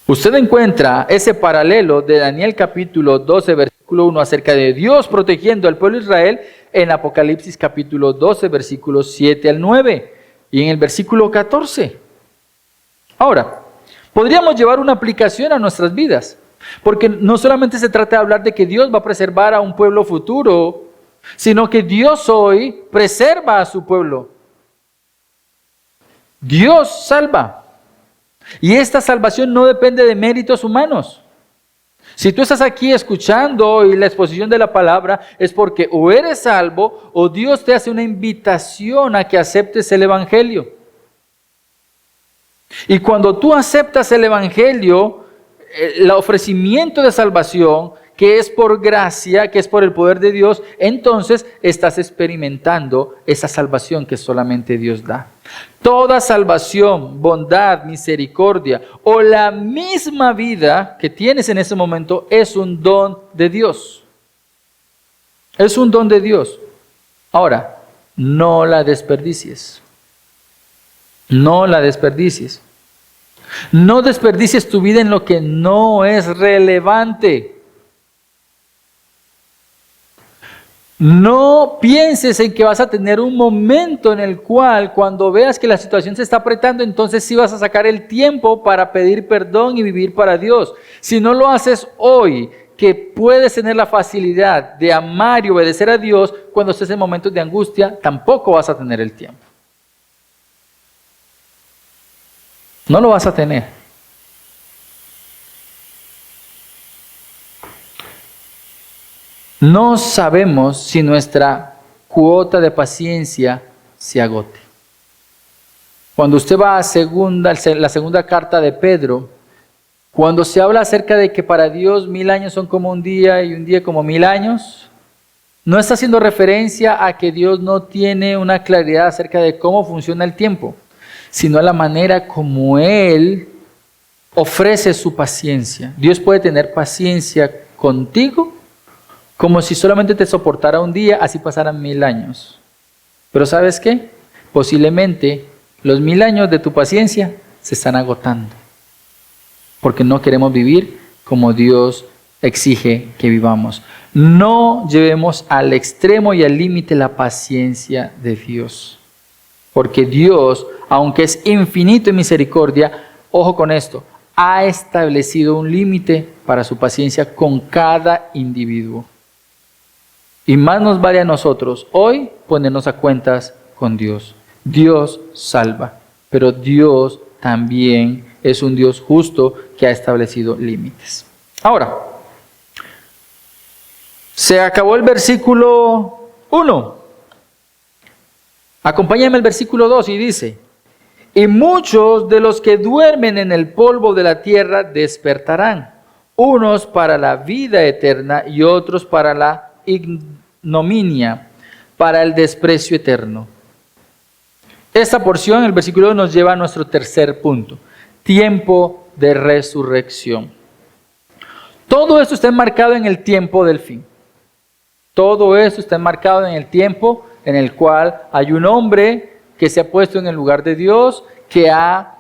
Usted encuentra ese paralelo de Daniel capítulo 12, versículo 1 acerca de Dios protegiendo al pueblo de Israel en Apocalipsis capítulo 12, versículos 7 al 9 y en el versículo 14. Ahora, podríamos llevar una aplicación a nuestras vidas, porque no solamente se trata de hablar de que Dios va a preservar a un pueblo futuro, sino que Dios hoy preserva a su pueblo. Dios salva. Y esta salvación no depende de méritos humanos. Si tú estás aquí escuchando hoy la exposición de la palabra, es porque o eres salvo o Dios te hace una invitación a que aceptes el Evangelio. Y cuando tú aceptas el Evangelio, el ofrecimiento de salvación, que es por gracia, que es por el poder de Dios, entonces estás experimentando esa salvación que solamente Dios da. Toda salvación, bondad, misericordia o la misma vida que tienes en ese momento es un don de Dios. Es un don de Dios. Ahora, no la desperdicies. No la desperdicies. No desperdicies tu vida en lo que no es relevante. No pienses en que vas a tener un momento en el cual cuando veas que la situación se está apretando, entonces sí vas a sacar el tiempo para pedir perdón y vivir para Dios. Si no lo haces hoy, que puedes tener la facilidad de amar y obedecer a Dios, cuando estés en momentos de angustia, tampoco vas a tener el tiempo. No lo vas a tener. No sabemos si nuestra cuota de paciencia se agote. Cuando usted va a la segunda carta de Pedro, cuando se habla acerca de que para Dios 1000 años son como un día y un día como 1000 años, no está haciendo referencia a que Dios no tiene una claridad acerca de cómo funciona el tiempo, sino a la manera como Él ofrece su paciencia. Dios puede tener paciencia contigo como si solamente te soportara un día, así pasaran 1000 años. Pero ¿sabes qué? Posiblemente los 1000 años de tu paciencia se están agotando. Porque no queremos vivir como Dios exige que vivamos. No llevemos al extremo y al límite la paciencia de Dios. Porque Dios, aunque es infinito en misericordia, ojo con esto, ha establecido un límite para su paciencia con cada individuo. Y más nos vale a nosotros hoy ponernos a cuentas con Dios. Dios salva, pero Dios también es un Dios justo que ha establecido límites. Ahora, se acabó el versículo 1. Acompáñame al versículo 2 y dice: y muchos de los que duermen en el polvo de la tierra despertarán, unos para la vida eterna y otros para la ignominia, para el desprecio eterno. Esta porción, el versículo 2, nos lleva a nuestro tercer punto: tiempo de resurrección. Todo esto está enmarcado en el tiempo del fin. Todo esto está enmarcado en el tiempo en el cual hay un hombre que se ha puesto en el lugar de Dios, que ha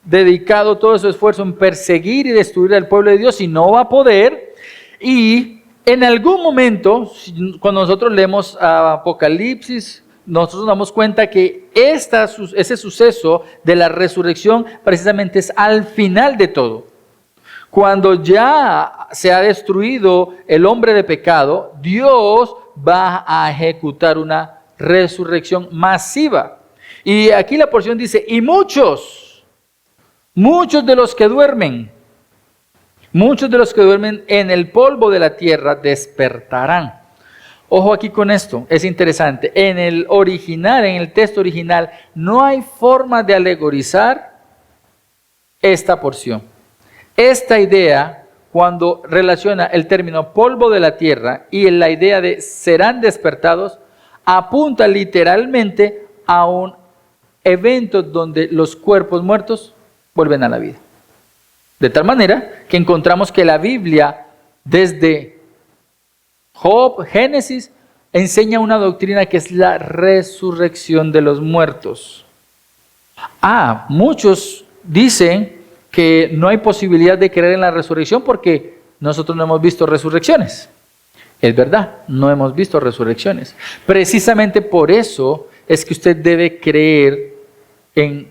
dedicado todo su esfuerzo en perseguir y destruir al pueblo de Dios y no va a poder. Y en algún momento, cuando nosotros leemos Apocalipsis, nosotros nos damos cuenta que ese suceso de la resurrección precisamente es al final de todo. Cuando ya se ha destruido el hombre de pecado, Dios va a ejecutar una resurrección masiva. Y aquí la porción dice: y muchos de los que duermen en el polvo de la tierra despertarán. Ojo aquí con esto, es interesante. En el texto original, no hay forma de alegorizar esta porción. Esta idea, cuando relaciona el término polvo de la tierra y la idea de serán despertados, apunta literalmente a un evento donde los cuerpos muertos vuelven a la vida. De tal manera que encontramos que la Biblia, desde Job, Génesis, enseña una doctrina que es la resurrección de los muertos. Muchos dicen que no hay posibilidad de creer en la resurrección porque nosotros no hemos visto resurrecciones. Es verdad, no hemos visto resurrecciones. Precisamente por eso es que usted debe creer en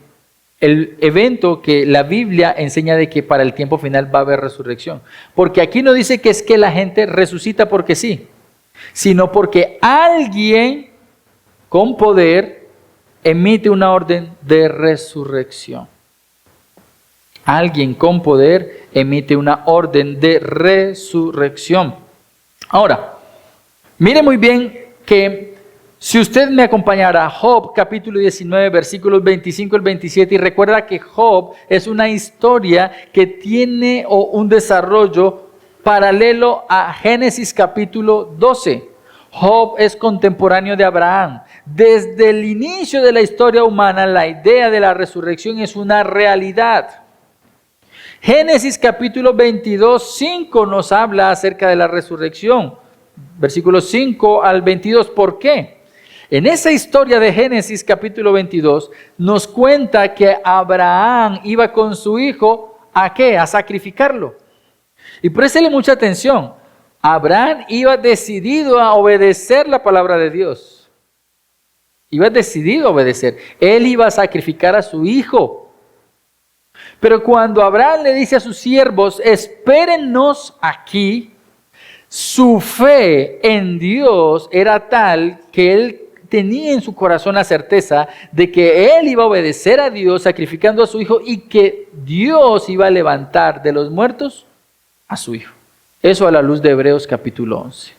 el evento que la Biblia enseña de que para el tiempo final va a haber resurrección. Porque aquí no dice que es que la gente resucita porque sí, sino porque alguien con poder emite una orden de resurrección. Alguien con poder emite una orden de resurrección. Ahora, mire muy bien que si usted me acompañara a Job capítulo 19 versículos 25 al 27 y recuerda que Job es una historia que tiene un desarrollo paralelo a Génesis capítulo 12. Job es contemporáneo de Abraham. Desde el inicio de la historia humana, la idea de la resurrección es una realidad. Génesis capítulo 22, 5 nos habla acerca de la resurrección. Versículos 5 al 22. ¿Por qué? En esa historia de Génesis capítulo 22 nos cuenta que Abraham iba con su hijo ¿a qué? A sacrificarlo. Y préstele mucha atención. Abraham iba decidido a obedecer la palabra de Dios. Iba decidido a obedecer. Él iba a sacrificar a su hijo. Pero cuando Abraham le dice a sus siervos, espérennos aquí, su fe en Dios era tal que él tenía en su corazón la certeza de que él iba a obedecer a Dios sacrificando a su hijo y que Dios iba a levantar de los muertos a su hijo. Eso a la luz de Hebreos capítulo 11.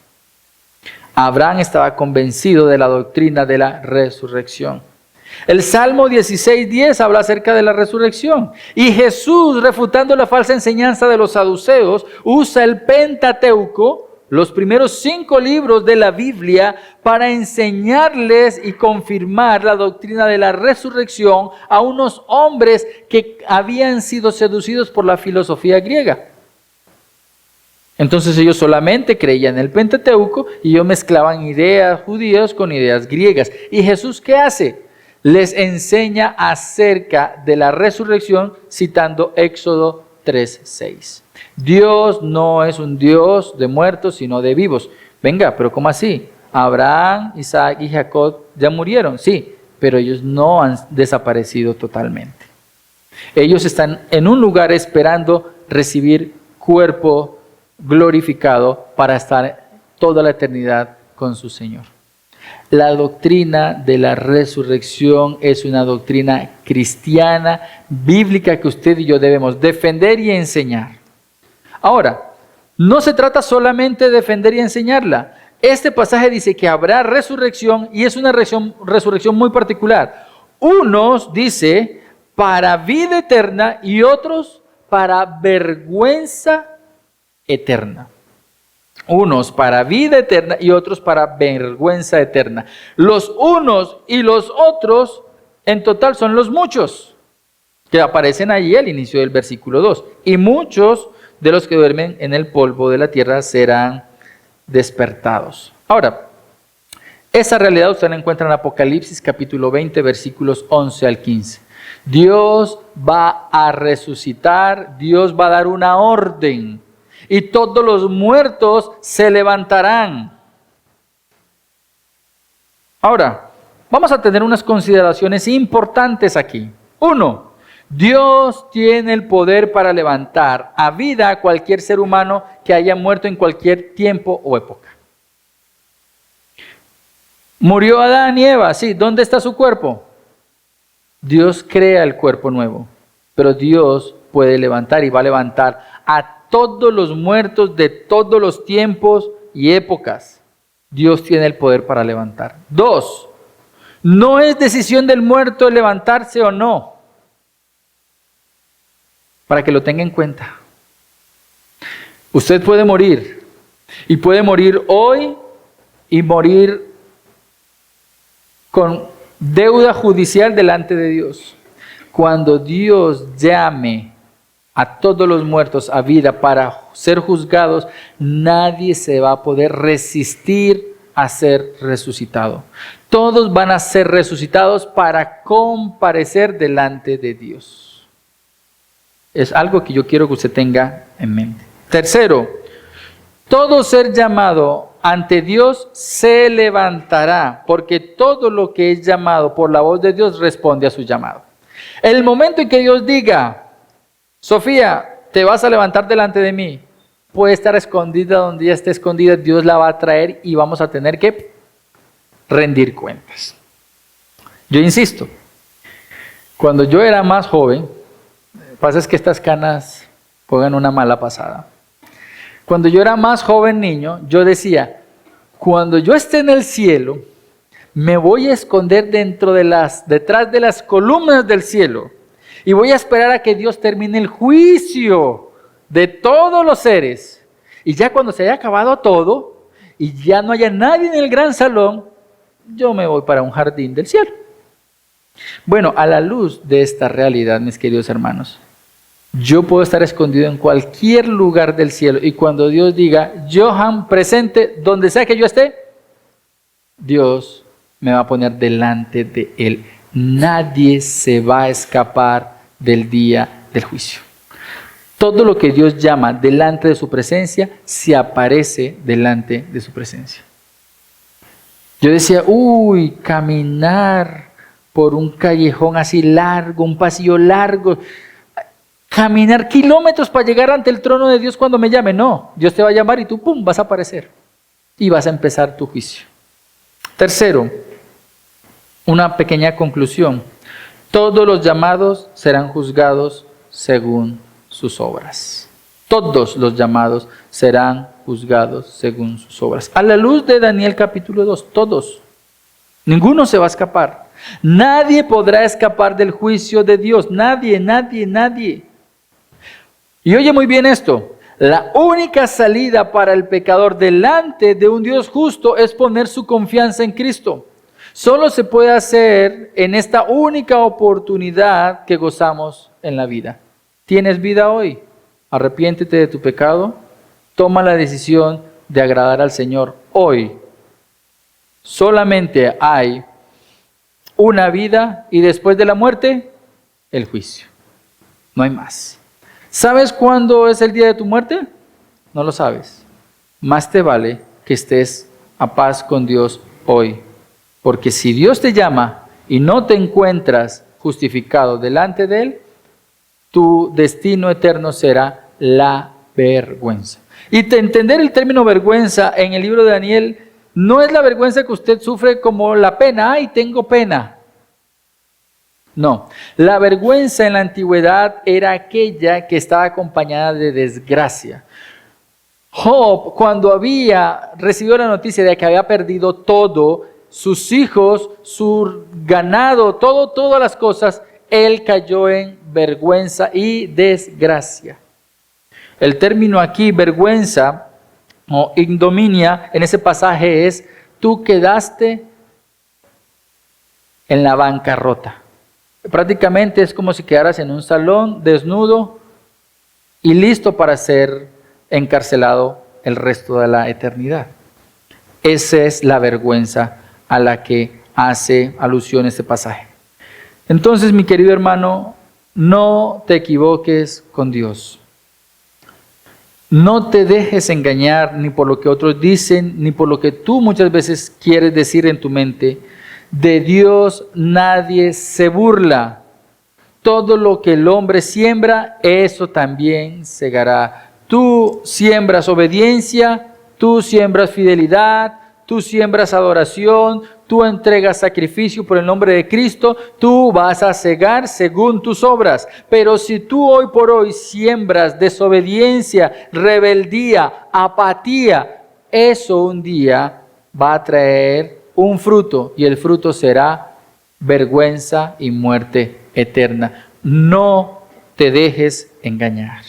Abraham estaba convencido de la doctrina de la resurrección. El Salmo 16:10 habla acerca de la resurrección. Y Jesús, refutando la falsa enseñanza de los saduceos, usa el Pentateuco, los primeros 5 libros de la Biblia, para enseñarles y confirmar la doctrina de la resurrección a unos hombres que habían sido seducidos por la filosofía griega. Entonces ellos solamente creían en el Pentateuco y ellos mezclaban ideas judías con ideas griegas. ¿Y Jesús qué hace? Les enseña acerca de la resurrección citando Éxodo 3:6. Dios no es un Dios de muertos, sino de vivos. Venga, pero ¿cómo así? Abraham, Isaac y Jacob ya murieron, sí, pero ellos no han desaparecido totalmente. Ellos están en un lugar esperando recibir cuerpo glorificado para estar toda la eternidad con su Señor. La doctrina de la resurrección es una doctrina cristiana, bíblica, que usted y yo debemos defender y enseñar. Ahora, no se trata solamente de defender y enseñarla. Este pasaje dice que habrá resurrección y es una resurrección muy particular. Unos, dice, para vida eterna y otros para vergüenza eterna. Unos para vida eterna y otros para vergüenza eterna. Los unos y los otros en total son los muchos que aparecen allí al inicio del versículo 2. Y muchos de los que duermen en el polvo de la tierra serán despertados. Ahora, esa realidad usted la encuentra en Apocalipsis capítulo 20 versículos 11 al 15. Dios va a resucitar, Dios va a dar una orden. Y todos los muertos se levantarán. Ahora, vamos a tener unas consideraciones importantes aquí. 1. Dios tiene el poder para levantar a vida a cualquier ser humano que haya muerto en cualquier tiempo o época. Murió Adán y Eva, sí. ¿Dónde está su cuerpo? Dios crea el cuerpo nuevo, pero Dios puede levantar y va a levantar a todos los muertos de todos los tiempos y épocas. Dios tiene el poder para levantar. 2. No es decisión del muerto levantarse o no. Para que lo tenga en cuenta. Usted puede morir. Y puede morir hoy y morir con deuda judicial delante de Dios. Cuando Dios llame a todos los muertos a vida para ser juzgados, nadie se va a poder resistir a ser resucitado. Todos van a ser resucitados para comparecer delante de Dios. Es algo que yo quiero que usted tenga en mente. Tercero, todo ser llamado ante Dios se levantará, porque todo lo que es llamado por la voz de Dios responde a su llamado. El momento en que Dios diga, Sofía, te vas a levantar delante de mí, puede estar escondida donde ella esté escondida, Dios la va a traer y vamos a tener que rendir cuentas. Yo insisto, cuando yo era más joven, pasa es que estas canas juegan una mala pasada. Cuando yo era más joven niño, yo decía, cuando yo esté en el cielo, me voy a esconder detrás de las columnas del cielo y voy a esperar a que Dios termine el juicio de todos los seres. Y ya cuando se haya acabado todo y ya no haya nadie en el gran salón, yo me voy para un jardín del cielo. Bueno, a la luz de esta realidad, mis queridos hermanos, yo puedo estar escondido en cualquier lugar del cielo y cuando Dios diga, Johan, presente, donde sea que yo esté, Dios me va a poner delante de él. Nadie se va a escapar del día del juicio. Todo lo que Dios llama delante de su presencia, se aparece delante de su presencia. Yo decía, caminar por un callejón así largo, un pasillo largo, caminar kilómetros para llegar ante el trono de Dios cuando me llame. No, Dios te va a llamar y tú, ¡pum!, vas a aparecer y vas a empezar tu juicio. Tercero, una pequeña conclusión. Todos los llamados serán juzgados según sus obras. Todos los llamados serán juzgados según sus obras. A la luz de Daniel capítulo 2, todos. Ninguno se va a escapar. Nadie podrá escapar del juicio de Dios. Nadie, nadie, nadie. Y oye muy bien esto. La única salida para el pecador delante de un Dios justo es poner su confianza en Cristo. Solo se puede hacer en esta única oportunidad que gozamos en la vida. ¿Tienes vida hoy? Arrepiéntete de tu pecado. Toma la decisión de agradar al Señor hoy. Solamente hay una vida y después de la muerte, el juicio. No hay más. ¿Sabes cuándo es el día de tu muerte? No lo sabes. Más te vale que estés a paz con Dios hoy. Porque si Dios te llama y no te encuentras justificado delante de Él, tu destino eterno será la vergüenza. Y entender el término vergüenza en el libro de Daniel no es la vergüenza que usted sufre como la pena. ¡Ay, tengo pena! No, la vergüenza en la antigüedad era aquella que estaba acompañada de desgracia. Job, cuando había recibido la noticia de que había perdido todo, sus hijos, su ganado, todas las cosas, él cayó en vergüenza y desgracia. El término aquí, vergüenza o ignominia, en ese pasaje es, tú quedaste en la bancarrota. Prácticamente es como si quedaras en un salón desnudo y listo para ser encarcelado el resto de la eternidad. Esa es la vergüenza a la que hace alusión este pasaje. Entonces, mi querido hermano, no te equivoques con Dios. No te dejes engañar ni por lo que otros dicen, ni por lo que tú muchas veces quieres decir en tu mente. De Dios nadie se burla. Todo lo que el hombre siembra, eso también segará. Tú siembras obediencia, tú siembras fidelidad, tú siembras adoración, tú entregas sacrificio por el nombre de Cristo, tú vas a segar según tus obras. Pero si tú hoy por hoy siembras desobediencia, rebeldía, apatía, eso un día va a traer un fruto y el fruto será vergüenza y muerte eterna. No te dejes engañar.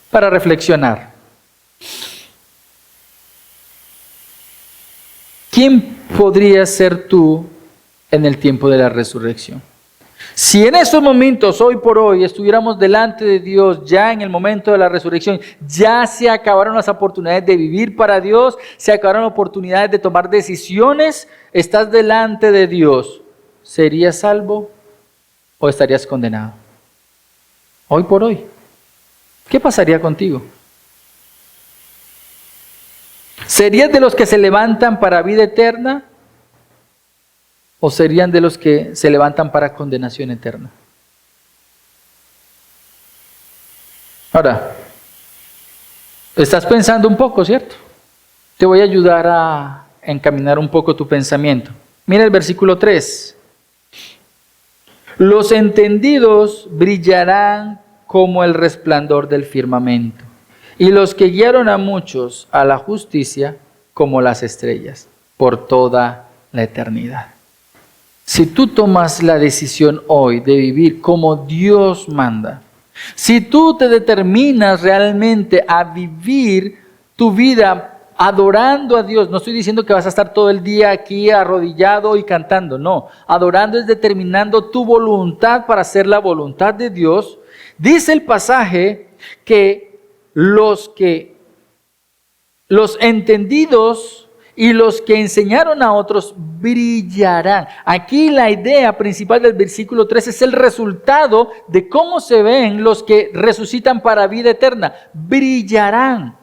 Para reflexionar. ¿Quién podría ser tú en el tiempo de la resurrección? Si en estos momentos, hoy por hoy, estuviéramos delante de Dios, ya en el momento de la resurrección, ya se acabaron las oportunidades de vivir para Dios, se acabaron las oportunidades de tomar decisiones, estás delante de Dios, ¿serías salvo o estarías condenado? Hoy por hoy, ¿qué pasaría contigo? ¿Serías de los que se levantan para vida eterna? ¿O serían de los que se levantan para condenación eterna? Ahora, estás pensando un poco, ¿cierto? Te voy a ayudar a encaminar un poco tu pensamiento. Mira el versículo 3. Los entendidos brillarán como el resplandor del firmamento, y los que guiaron a muchos a la justicia como las estrellas, por toda la eternidad. Si tú tomas la decisión hoy de vivir como Dios manda, si tú te determinas realmente a vivir tu vida adorando a Dios, no estoy diciendo que vas a estar todo el día aquí arrodillado y cantando, no. Adorando es determinando tu voluntad para hacer la voluntad de Dios. Dice el pasaje que los entendidos y los que enseñaron a otros brillarán. Aquí la idea principal del versículo 3 es el resultado de cómo se ven los que resucitan para vida eterna. Brillarán.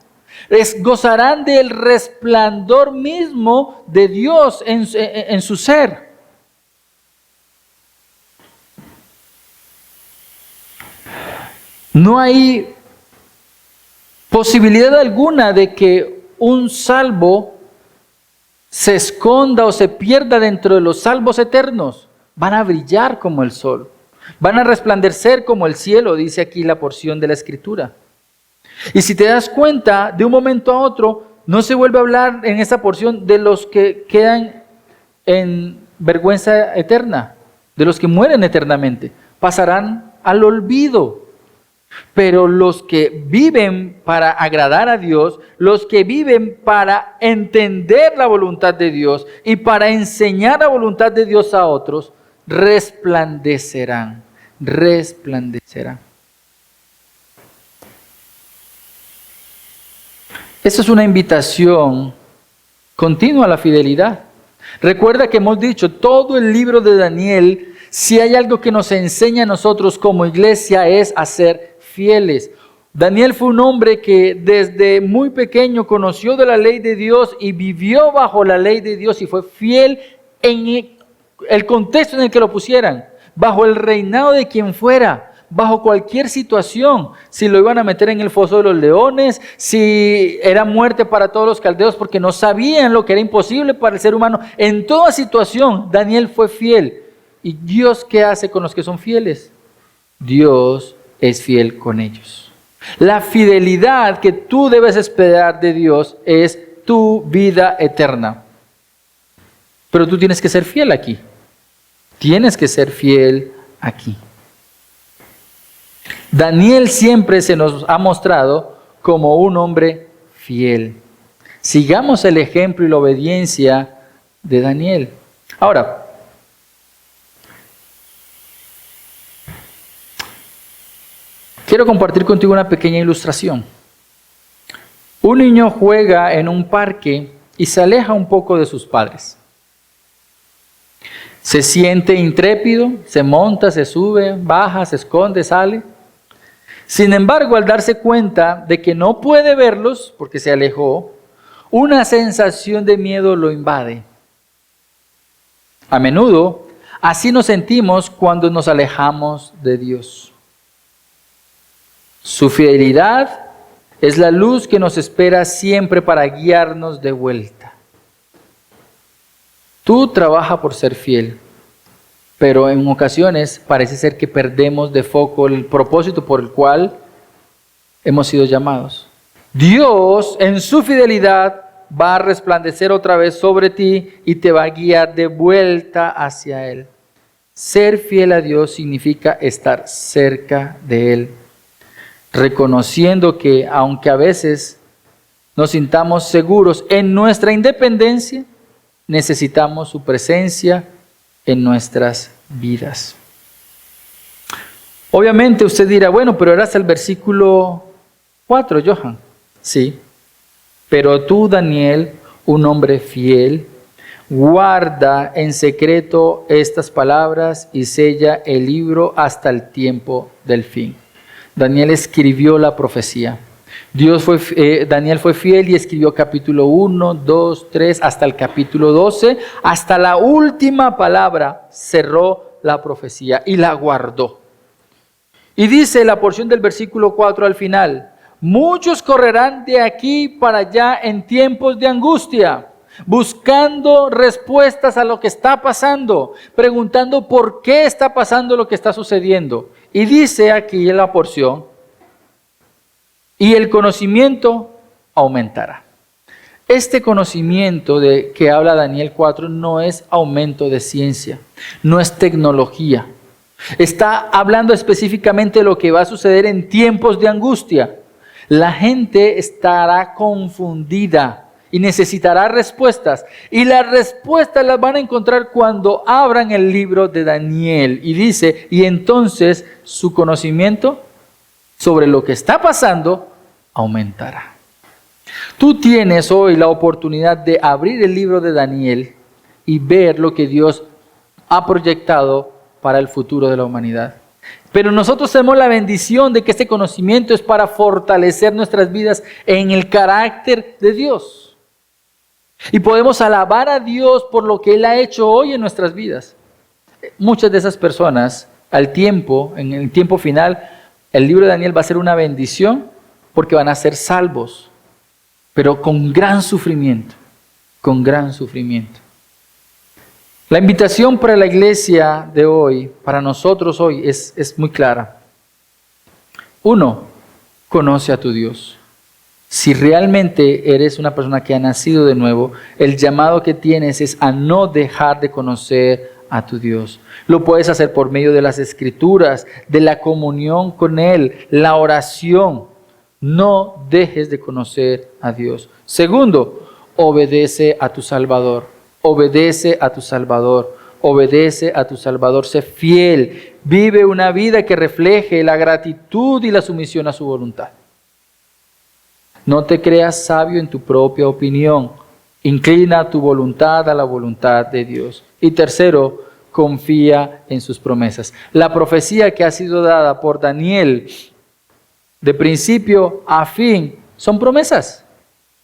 Gozarán del resplandor mismo de Dios en su ser. No hay posibilidad alguna de que un salvo se esconda o se pierda dentro de los salvos eternos. Van a brillar como el sol, van a resplandecer como el cielo, dice aquí la porción de la Escritura. Y si te das cuenta, de un momento a otro, no se vuelve a hablar en esta porción de los que quedan en vergüenza eterna, de los que mueren eternamente, pasarán al olvido. Pero los que viven para agradar a Dios, los que viven para entender la voluntad de Dios y para enseñar la voluntad de Dios a otros, resplandecerán, resplandecerán. Esa es una invitación continua a la fidelidad. Recuerda que hemos dicho, todo el libro de Daniel, si hay algo que nos enseña a nosotros como iglesia es a ser fieles. Daniel fue un hombre que desde muy pequeño conoció de la ley de Dios y vivió bajo la ley de Dios y fue fiel en el contexto en el que lo pusieran, bajo el reinado de quien fuera, bajo cualquier situación, si lo iban a meter en el foso de los leones, si era muerte para todos los caldeos porque no sabían lo que era imposible para el ser humano. En toda situación, Daniel fue fiel. ¿Y Dios qué hace con los que son fieles? Dios es fiel con ellos. La fidelidad que tú debes esperar de Dios es tu vida eterna. Pero tú tienes que ser fiel aquí. Tienes que ser fiel aquí. Daniel siempre se nos ha mostrado como un hombre fiel. Sigamos el ejemplo y la obediencia de Daniel. Ahora, quiero compartir contigo una pequeña ilustración. Un niño juega en un parque y se aleja un poco de sus padres. Se siente intrépido, se monta, se sube, baja, se esconde, sale. Sin embargo, al darse cuenta de que no puede verlos porque se alejó, una sensación de miedo lo invade. A menudo, así nos sentimos cuando nos alejamos de Dios. Su fidelidad es la luz que nos espera siempre para guiarnos de vuelta. Tú trabaja por ser fiel, pero en ocasiones parece ser que perdemos de foco el propósito por el cual hemos sido llamados. Dios, en su fidelidad, va a resplandecer otra vez sobre ti y te va a guiar de vuelta hacia Él. Ser fiel a Dios significa estar cerca de Él, reconociendo que aunque a veces nos sintamos seguros en nuestra independencia, necesitamos su presencia en nuestras vidas. Obviamente usted dirá, bueno, pero era hasta el versículo 4, Johan. Sí, pero tú, Daniel, un hombre fiel, guarda en secreto estas palabras y sella el libro hasta el tiempo del fin. Daniel escribió la profecía. Daniel fue fiel y escribió capítulo 1, 2, 3, hasta el capítulo 12, hasta la última palabra cerró la profecía y la guardó. Y dice la porción del versículo 4 al final, muchos correrán de aquí para allá en tiempos de angustia, buscando respuestas a lo que está pasando, preguntando por qué está pasando lo que está sucediendo. Y dice aquí en la porción, y el conocimiento aumentará. Este conocimiento de que habla Daniel 4 no es aumento de ciencia, no es tecnología. Está hablando específicamente de lo que va a suceder en tiempos de angustia. La gente estará confundida y necesitará respuestas. Y las respuestas las van a encontrar cuando abran el libro de Daniel. Y dice, y entonces su conocimiento sobre lo que está pasando aumentará. Tú tienes hoy la oportunidad de abrir el libro de Daniel y ver lo que Dios ha proyectado para el futuro de la humanidad. Pero nosotros tenemos la bendición de que este conocimiento es para fortalecer nuestras vidas en el carácter de Dios. Y podemos alabar a Dios por lo que Él ha hecho hoy en nuestras vidas. Muchas de esas personas, en el tiempo final, el libro de Daniel va a ser una bendición porque van a ser salvos, pero con gran sufrimiento, con gran sufrimiento. La invitación para la iglesia de hoy, para nosotros hoy, es muy clara. 1, conoce a tu Dios. Si realmente eres una persona que ha nacido de nuevo, el llamado que tienes es a no dejar de conocer a tu Dios. Lo puedes hacer por medio de las escrituras, de la comunión con Él, la oración. No dejes de conocer a Dios. 2, obedece a tu Salvador. Obedece a tu Salvador, obedece a tu Salvador, sé fiel, vive una vida que refleje la gratitud y la sumisión a su voluntad. No te creas sabio en tu propia opinión, inclina tu voluntad a la voluntad de Dios. Y 3, confía en sus promesas. La profecía que ha sido dada por Daniel, de principio a fin, son promesas.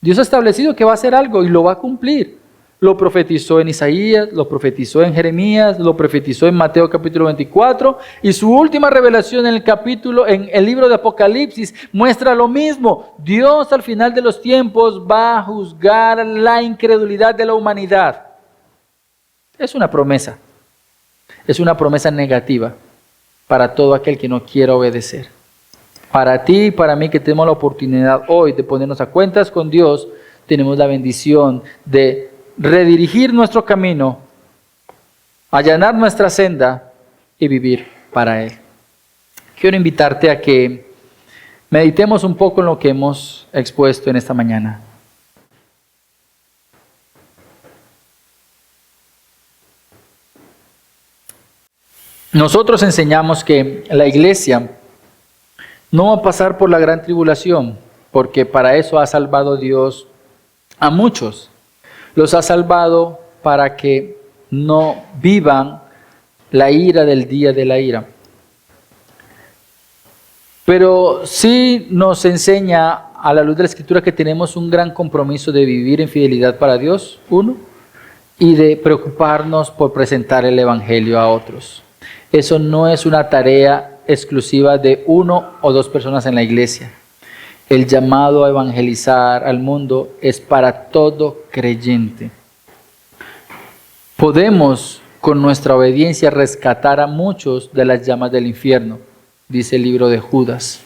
Dios ha establecido que va a hacer algo y lo va a cumplir. Lo profetizó en Isaías, lo profetizó en Jeremías, lo profetizó en Mateo capítulo 24 y su última revelación en el libro de Apocalipsis muestra lo mismo. Dios al final de los tiempos va a juzgar la incredulidad de la humanidad. Es una promesa negativa para todo aquel que no quiera obedecer. Para ti y para mí que tenemos la oportunidad hoy de ponernos a cuentas con Dios, tenemos la bendición de redirigir nuestro camino, allanar nuestra senda y vivir para Él. Quiero invitarte a que meditemos un poco en lo que hemos expuesto en esta mañana. Nosotros enseñamos que la iglesia no va a pasar por la gran tribulación, porque para eso ha salvado Dios a muchos. Los ha salvado para que no vivan la ira del día de la ira. Pero sí nos enseña a la luz de la Escritura que tenemos un gran compromiso de vivir en fidelidad para Dios, 1, y de preocuparnos por presentar el Evangelio a otros. Eso no es una tarea exclusiva de 1 o 2 personas en la iglesia. El llamado a evangelizar al mundo es para todo creyente. Podemos con nuestra obediencia rescatar a muchos de las llamas del infierno, dice el libro de Judas.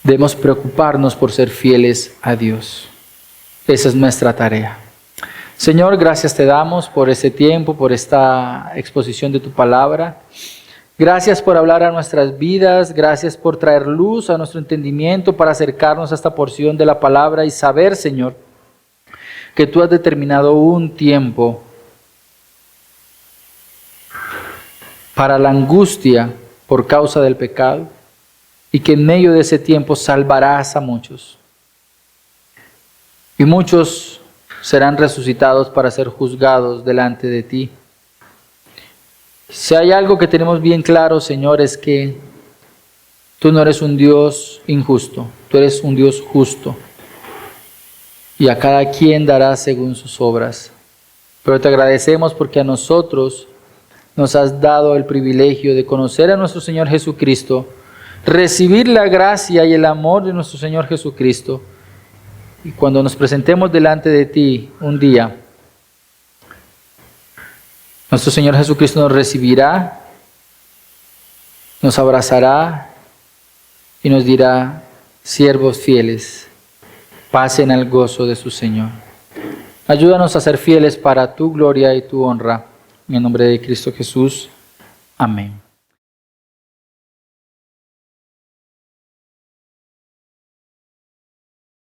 Debemos preocuparnos por ser fieles a Dios. Esa es nuestra tarea. Señor, gracias te damos por este tiempo, por esta exposición de tu palabra. Gracias por hablar a nuestras vidas, gracias por traer luz a nuestro entendimiento para acercarnos a esta porción de la palabra y saber, Señor, que tú has determinado un tiempo para la angustia por causa del pecado, y que en medio de ese tiempo salvarás a muchos. Y muchos serán resucitados para ser juzgados delante de ti. Si hay algo que tenemos bien claro, Señor, es que tú no eres un Dios injusto, tú eres un Dios justo. Y a cada quien darás según sus obras. Pero te agradecemos porque a nosotros nos has dado el privilegio de conocer a nuestro Señor Jesucristo, recibir la gracia y el amor de nuestro Señor Jesucristo. Y cuando nos presentemos delante de ti un día, nuestro Señor Jesucristo nos recibirá, nos abrazará y nos dirá: siervos fieles, pasen al gozo de su Señor. Ayúdanos a ser fieles para tu gloria y tu honra. En el nombre de Cristo Jesús. Amén.